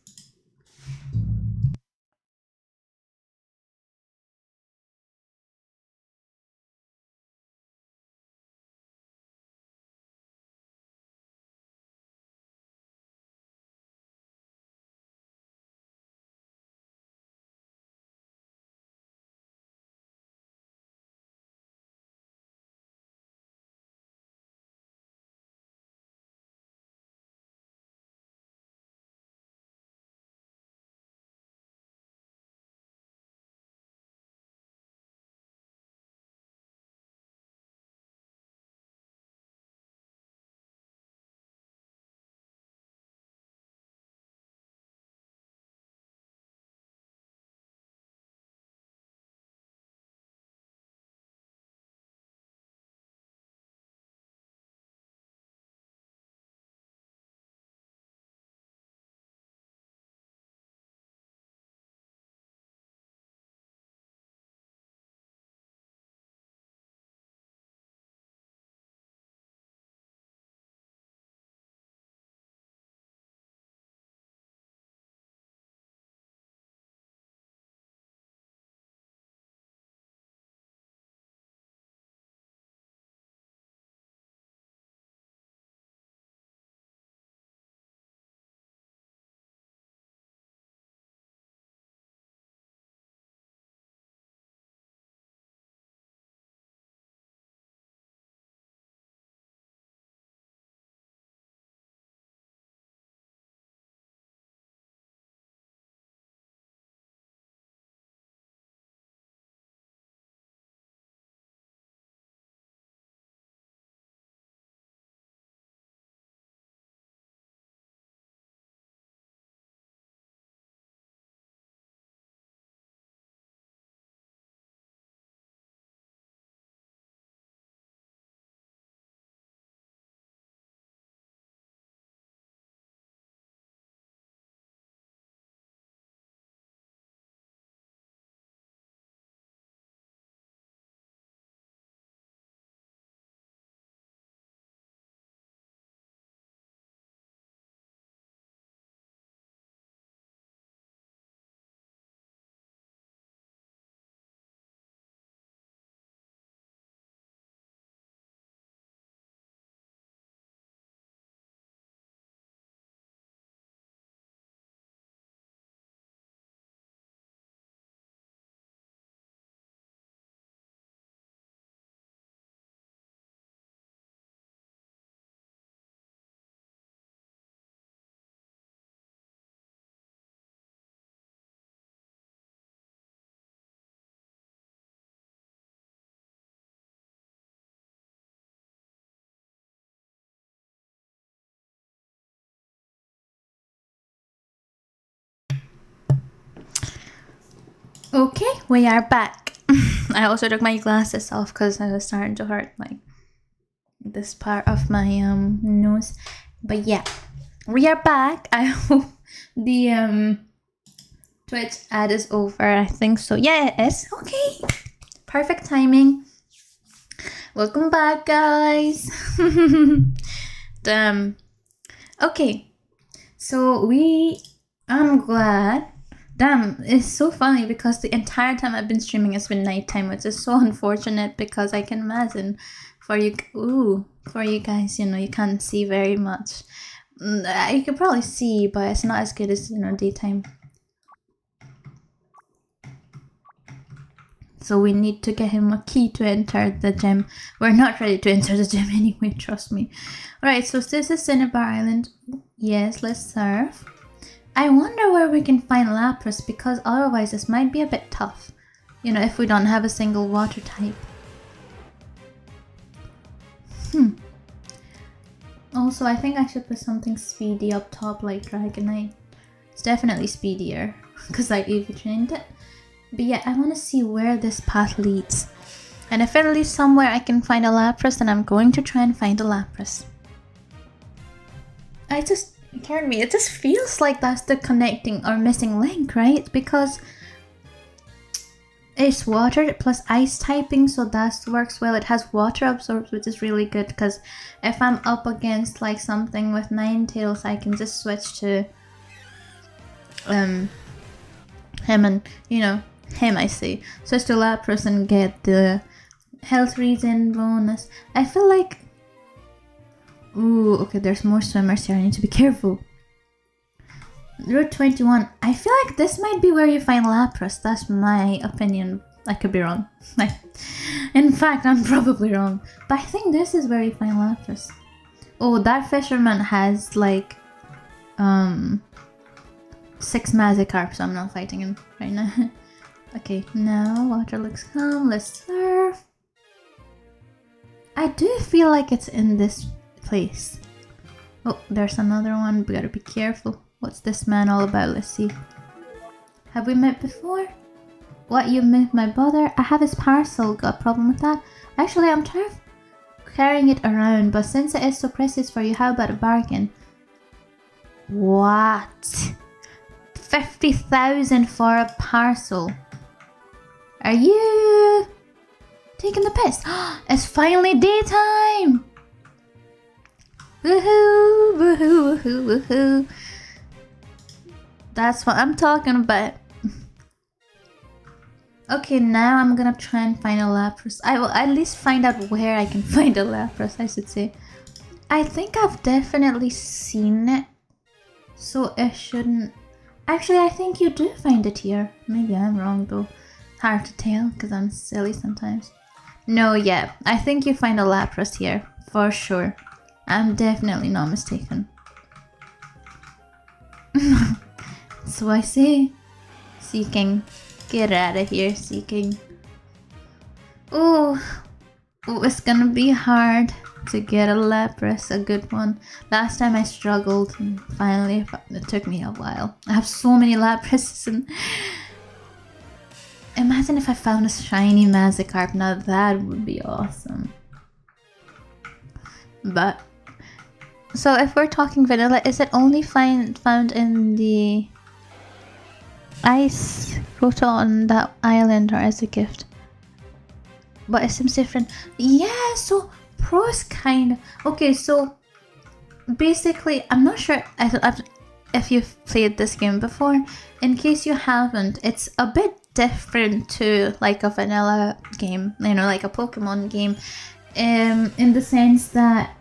Okay, we are back. I also took my glasses off because I was starting to hurt like this part of my nose. But yeah, we are back. I hope the Twitch ad is over. I think so. Yeah, it is. Okay, perfect timing. Welcome back, guys. Okay, so I'm glad. Damn, it's so funny because the entire time I've been streaming it's been nighttime, which is so unfortunate because I can imagine for you guys, you know, you can't see very much. You can probably see, but it's not as good as, you know, daytime. So we need to get him a key to enter the gym. We're not ready to enter the gym anyway, trust me. Alright, so this is Cinnabar Island. Yes, let's surf. I wonder where we can find Lapras because otherwise this might be a bit tough. You know, if we don't have a single water type. Also, I think I should put something speedy up top like Dragonite. It's definitely speedier because I EV trained it. But yeah, I want to see where this path leads. And if it leads somewhere I can find a Lapras, then I'm going to try and find a Lapras. It just feels like that's the connecting or missing link, right? Because it's water plus ice typing, so that works well. It has water absorbs, which is really good because if I'm up against like something with Ninetales, I can just switch to him and, you know, him I say. Switch to Lapras and get the health regen bonus. I feel like... Ooh, okay, there's more swimmers here. I need to be careful. Route 21. I feel like this might be where you find Lapras. That's my opinion. I could be wrong. In fact, I'm probably wrong. But I think this is where you find Lapras. Oh, that fisherman has like 6 Magikarp, so I'm not fighting him right now. Okay, now water looks calm. Let's surf. I do feel like it's in this place. Oh, there's another one. We gotta be careful. What's this man all about? Let's see. Have we met before? What, you met my brother? I have his parcel. Got a problem with that? Actually, I'm tired of carrying it around, but since it is so precious for you, how about a bargain? What? 50,000 for a parcel? Are you taking the piss? It's finally daytime! Woohoo! Woohoo! Woohoo! Woohoo! That's what I'm talking about. Okay, now I'm gonna try and find a Lapras. I will at least find out where I can find a Lapras, I should say. I think I've definitely seen it, so it shouldn't... Actually, I think you do find it here. Maybe I'm wrong though. Hard to tell because I'm silly sometimes. No, yeah, I think you find a Lapras here, for sure. I'm definitely not mistaken. So I say, Seeking. Get out of here, Seeking. Oh, it's gonna be hard to get a Lapras, a good one. Last time I struggled and finally it took me a while. I have so many Laprases and... Imagine if I found a shiny Magikarp, now that would be awesome. But... So if we're talking vanilla, is it only found in the ice photo on that island or as a gift? But it seems different. Yeah, so pros kind of... Okay, so basically, I'm not sure if you've played this game before. In case you haven't, it's a bit different to like a vanilla game, you know, like a Pokemon game, in the sense that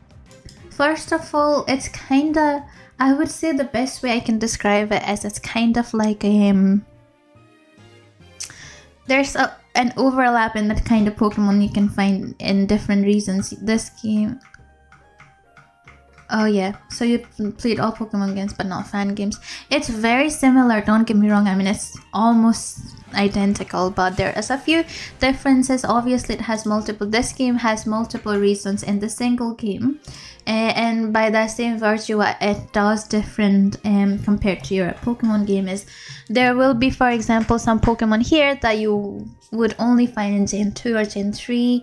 first of all, it's kind of, I would say the best way I can describe it is it's kind of like there's an overlap in the kind of Pokemon you can find in different regions. This game... Oh yeah, so you played all Pokemon games but not fan games. It's very similar, don't get me wrong. I mean, it's almost identical, but there is a few differences. Obviously it has multiple, this game has multiple reasons in the single game, and by that same virtue what it does different compared to your Pokemon game is there will be, for example, some Pokemon here that you would only find in Gen 2 or Gen 3,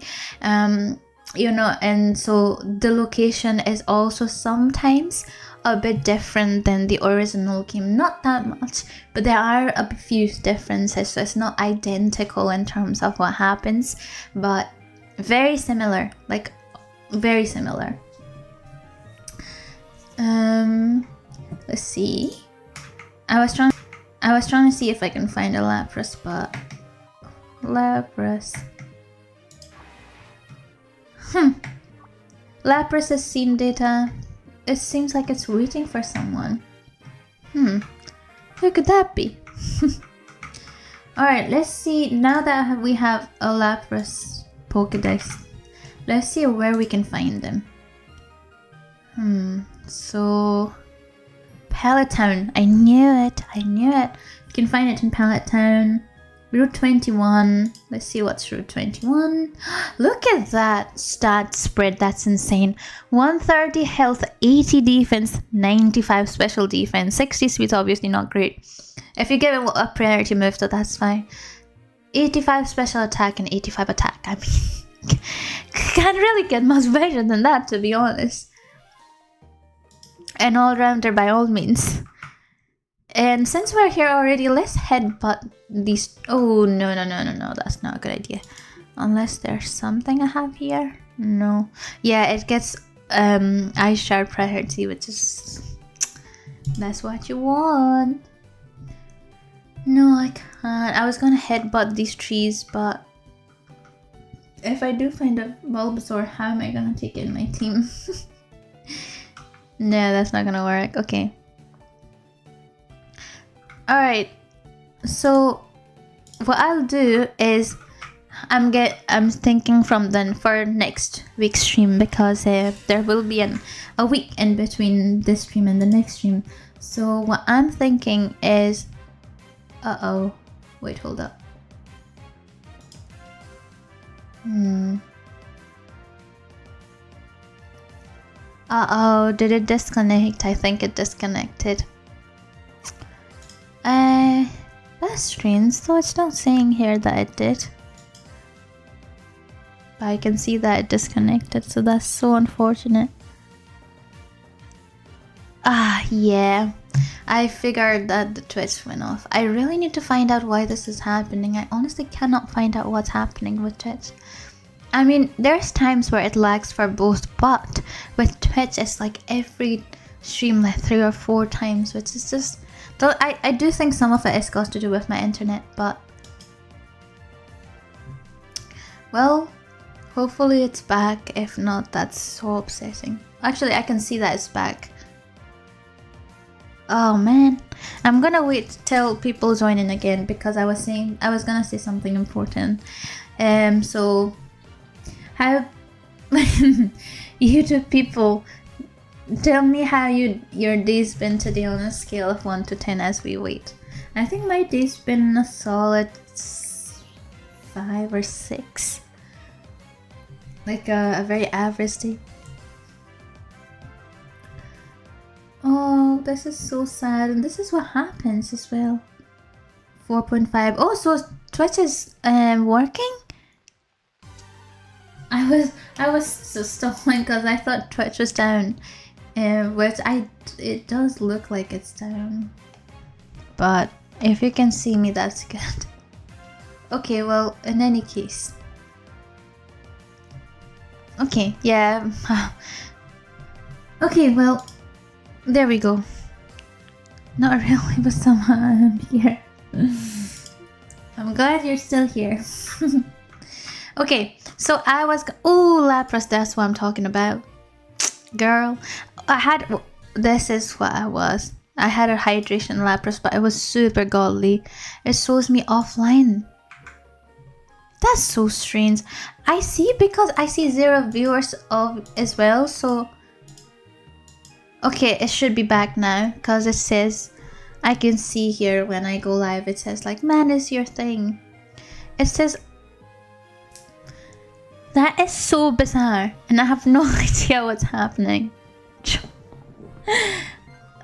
you know, and so the location is also sometimes a bit different than the original game. Not that much, but there are a few differences, so it's not identical in terms of what happens, but very similar, like very similar. Let's see. I was trying to see if I can find a Lapras, but Lapras. Lapras has seen data. It seems like it's waiting for someone. Who could that be? Alright, let's see. Now that we have a Lapras Pokédex, let's see where we can find them. So Pallet Town. I knew it. You can find it in Pallet Town. Route 21. Let's see what's Route 21. Look at that stat spread. That's insane. 130 health, 80 defense, 95 special defense, 60 speed. Obviously not great. If you give it a priority move, so that's fine. 85 special attack and 85 attack. I mean, can't really get much better than that, to be honest. An all-rounder by all means. And since we're here already, let's headbutt these. Oh, no, that's not a good idea. Unless there's something I have here. No. Yeah, it gets Ice Shard priority, which is... that's what you want. No, I can't. I was gonna headbutt these trees, but... if I do find a Bulbasaur, how am I gonna take it in my team? No, that's not gonna work. Okay. Alright, so what I'll do is I'm thinking from then for next week's stream, because there will be a week in between this stream and the next stream. So what I'm thinking is, wait, hold up. Did it disconnect? I think it disconnected. That's strange, so it's not saying here that it did. But I can see that it disconnected, so that's so unfortunate. Yeah. I figured that the Twitch went off. I really need to find out why this is happening. I honestly cannot find out what's happening with Twitch. I mean, there's times where it lags for both, but with Twitch it's like every stream like 3 or 4 times, which is just... though I do think some of it is got to do with my internet, but... well, hopefully it's back. If not, that's so upsetting. Actually, I can see that it's back. Oh man, I'm gonna wait till people join in again, because I was gonna say something important. So how YouTube people, tell me how your day's been today on a scale of 1 to 10 as we wait. I think my day's been a solid 5 or 6. Like a very average day. Oh, this is so sad, and this is what happens as well. 4.5. Oh, so Twitch is working? I was so stalling because I thought Twitch was down, which it does look like it's down. But if you can see me, that's good. Okay, well, in any case. Okay, yeah. Okay, well, there we go. Not really, but somehow I'm here. I'm glad you're still here. Okay, so I was... oh, Lapras, that's what I'm talking about. Girl, this is what I was. I had a hydration Lapras, but it was super godly. It shows me offline. That's so strange. I see, because I see 0 viewers of as well, so... okay, it should be back now, because it says I can see here when I go live, it says like, man, is your thing. It says, that is so bizarre, and I have no idea what's happening.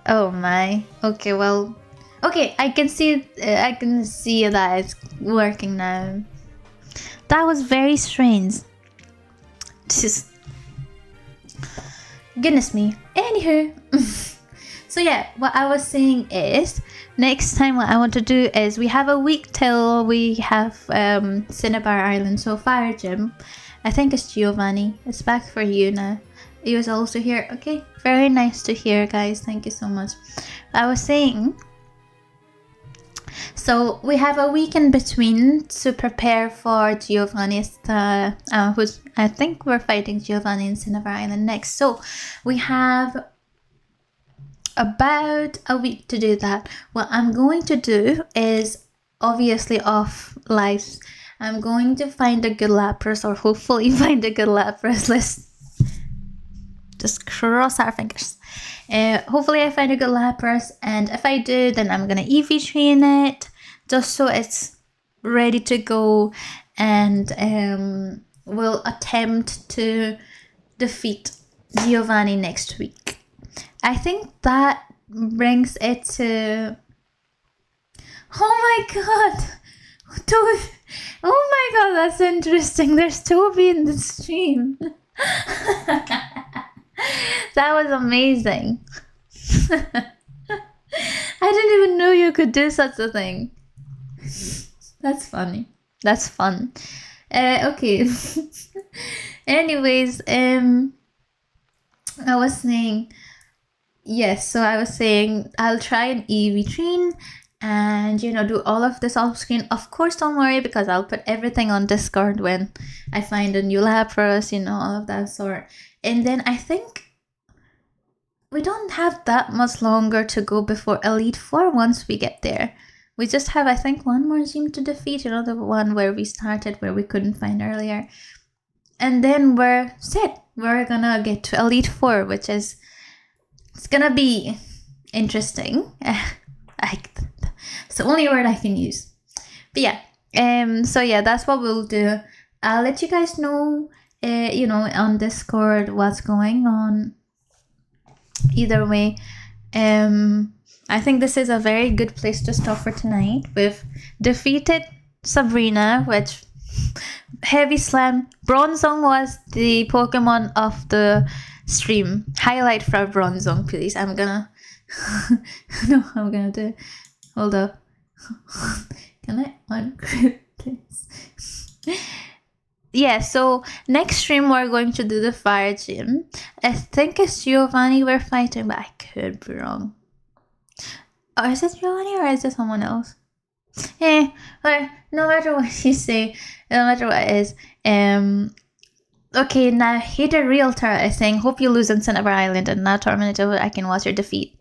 Oh my. Okay, well, okay, I can see that it's working now. That was very strange. Just goodness me. Anywho. So yeah, what I was saying is, next time what I want to do is, we have a week till we have Cinnabar Island, so Fire Gym. I think it's Giovanni. It's back for you now. He was also here. Okay, very nice to hear, guys. Thank you so much. I was saying, so we have a week in between to prepare for Giovanni's, who's, I think we're fighting Giovanni in Cinnabar Island next. So we have about a week to do that. What I'm going to do is, obviously off lives, I'm going to find a good Lapras, or hopefully find a good Lapras. Let's just cross our fingers. Hopefully I find a good Lapras, and if I do, then I'm gonna EV train it just so it's ready to go, and we'll attempt to defeat Giovanni next week. I think that brings it to... Oh my god! Oh my god, that's interesting. There's Toby in the stream. That was amazing. I didn't even know you could do such a thing. That's funny. That's fun. Okay. Anyways, I was saying... Yes, so I was saying I'll try an EV train and, do all of this off screen. Of course, don't worry, because I'll put everything on Discord when I find a new Lapras, all of that sort. And then I think we don't have that much longer to go before Elite Four once we get there. We just have, I think, one more gym to defeat, the one where we started, where we couldn't find earlier. And then we're set. We're gonna get to Elite Four, which is... It's gonna be interesting. It's the only word I can use. But yeah, so yeah, that's what we'll do. I'll let you guys know, on Discord what's going on. Either way, I think this is a very good place to stop for tonight. We've defeated Sabrina, which... Heavy Slam. Bronzong was the Pokemon of the stream. Highlight for Bronzong, please. I'm gonna do... Hold up. Can I uncrypt this? Yeah, so next stream we're going to do the Fire Gym. I think it's Giovanni we're fighting, but I could be wrong. Or is it Giovanni or is it someone else? Well, no matter what you say, no matter what it is, okay, now Hater Realtor is saying, hope you lose on Cinnabar Island and now Tormented, I can watch your defeat.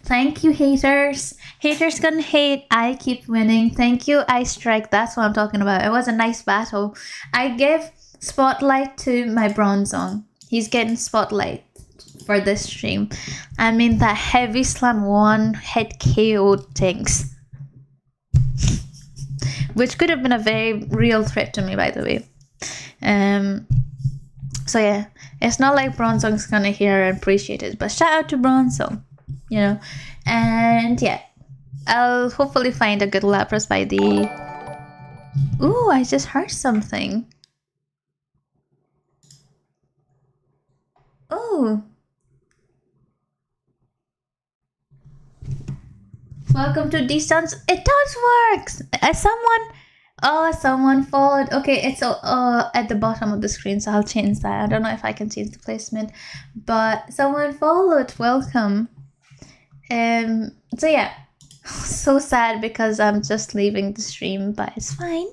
Thank you, haters. Haters gonna hate. I keep winning. Thank you, I Strike. That's what I'm talking about. It was a nice battle. I give spotlight to my Bronzong. He's getting spotlight for this stream. I mean, that Heavy Slam one hit KO things. Which could have been a very real threat to me, by the way. So yeah, it's not like Bronzong's gonna hear and appreciate it, but shout out to Bronzong, and yeah, I'll hopefully find a good Lapras by the... Ooh, I just heard something. Ooh. Welcome to Distance. It does work. Someone followed. Okay, it's at the bottom of the screen, so I'll change that. I don't know if I can change the placement, but someone followed. Welcome. So yeah, so sad because I'm just leaving the stream, but it's fine.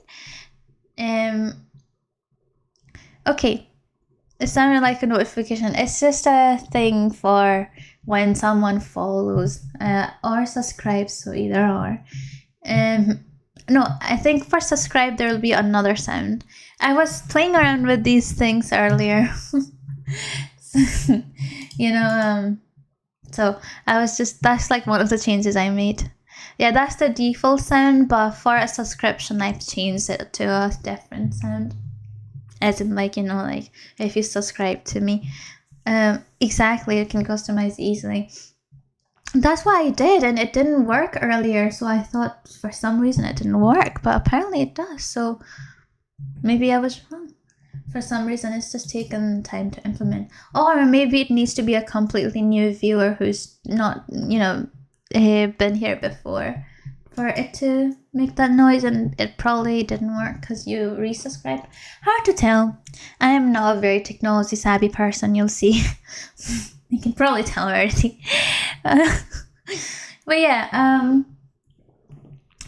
Okay, it sounded like a notification. It's just a thing for when someone follows or subscribes, so either or. No, I think for subscribe there will be another sound. I was playing around with these things earlier. So that's like one of the changes I made. Yeah, that's the default sound, but for a subscription, I've changed it to a different sound. As in, like, like if you subscribe to me, exactly, you can customize easily. That's what I did, and it didn't work earlier. So I thought for some reason it didn't work, but apparently it does. So maybe I was wrong. For some reason, it's just taken time to implement. Or maybe it needs to be a completely new viewer who's not, been here before for it to make that noise, and it probably didn't work because you resubscribed. Hard to tell. I am not a very technology savvy person, you'll see. You can probably tell already. But yeah,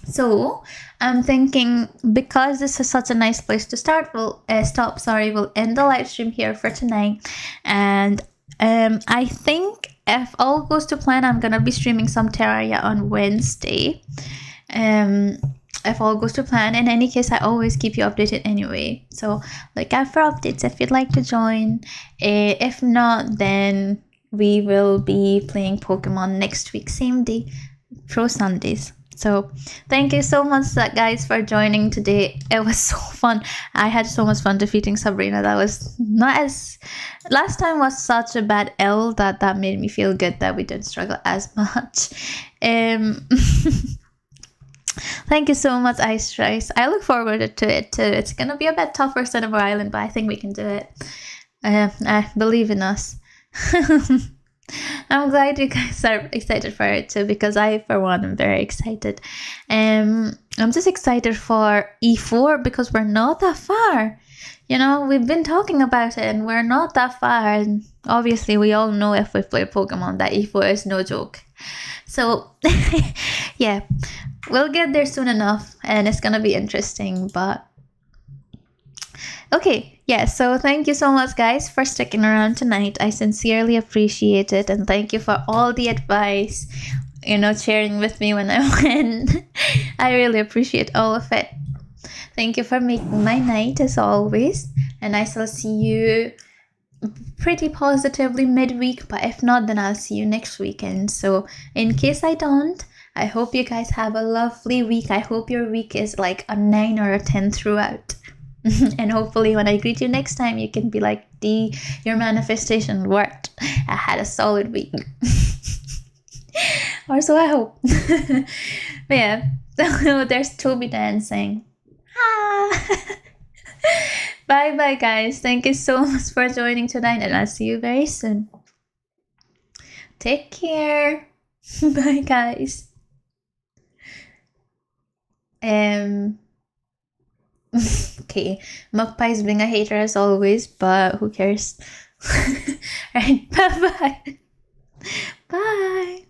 so I'm thinking, because this is such a nice place to start, we'll end the live stream here for tonight. And I think if all goes to plan, I'm gonna be streaming some Terraria on Wednesday. If all goes to plan. In any case, I always keep you updated anyway. So look out for updates if you'd like to join. If not, then we will be playing Pokemon next week, same day, Pro Sundays. So thank you so much, guys, for joining today. It was so fun. I had so much fun defeating Sabrina. That was not as... Last time was such a bad L that made me feel good that we didn't struggle as much. Thank you so much, Ice Rice. I look forward to it too. It's gonna be a bit tougher Cinnabar Island, but I think we can do it. I believe in us. I'm glad you guys are excited for it too, because I, for one, am very excited. I'm just excited for E4 because we're not that far. We've been talking about it and we're not that far. And obviously, we all know if we play Pokemon that E4 is no joke. So, yeah, we'll get there soon enough and it's gonna be interesting, but... Okay, yeah, so thank you so much, guys, for sticking around tonight. I sincerely appreciate it, and thank you for all the advice, sharing with me when I win. I really appreciate all of it. Thank you for making my night, as always, and I shall see you pretty positively midweek, but if not, then I'll see you next weekend. So in case I don't, I hope you guys have a lovely week. I hope your week is like a 9 or a 10 throughout. And hopefully when I greet you next time, you can be like, your manifestation worked. I had a solid week. Or so I hope. But yeah, there's Toby dancing. Bye bye, guys. Thank you so much for joining tonight, and I'll see you very soon. Take care. Bye, guys. Okay, Mugpie's being a hater as always, but who cares? Alright, bye-bye. Bye.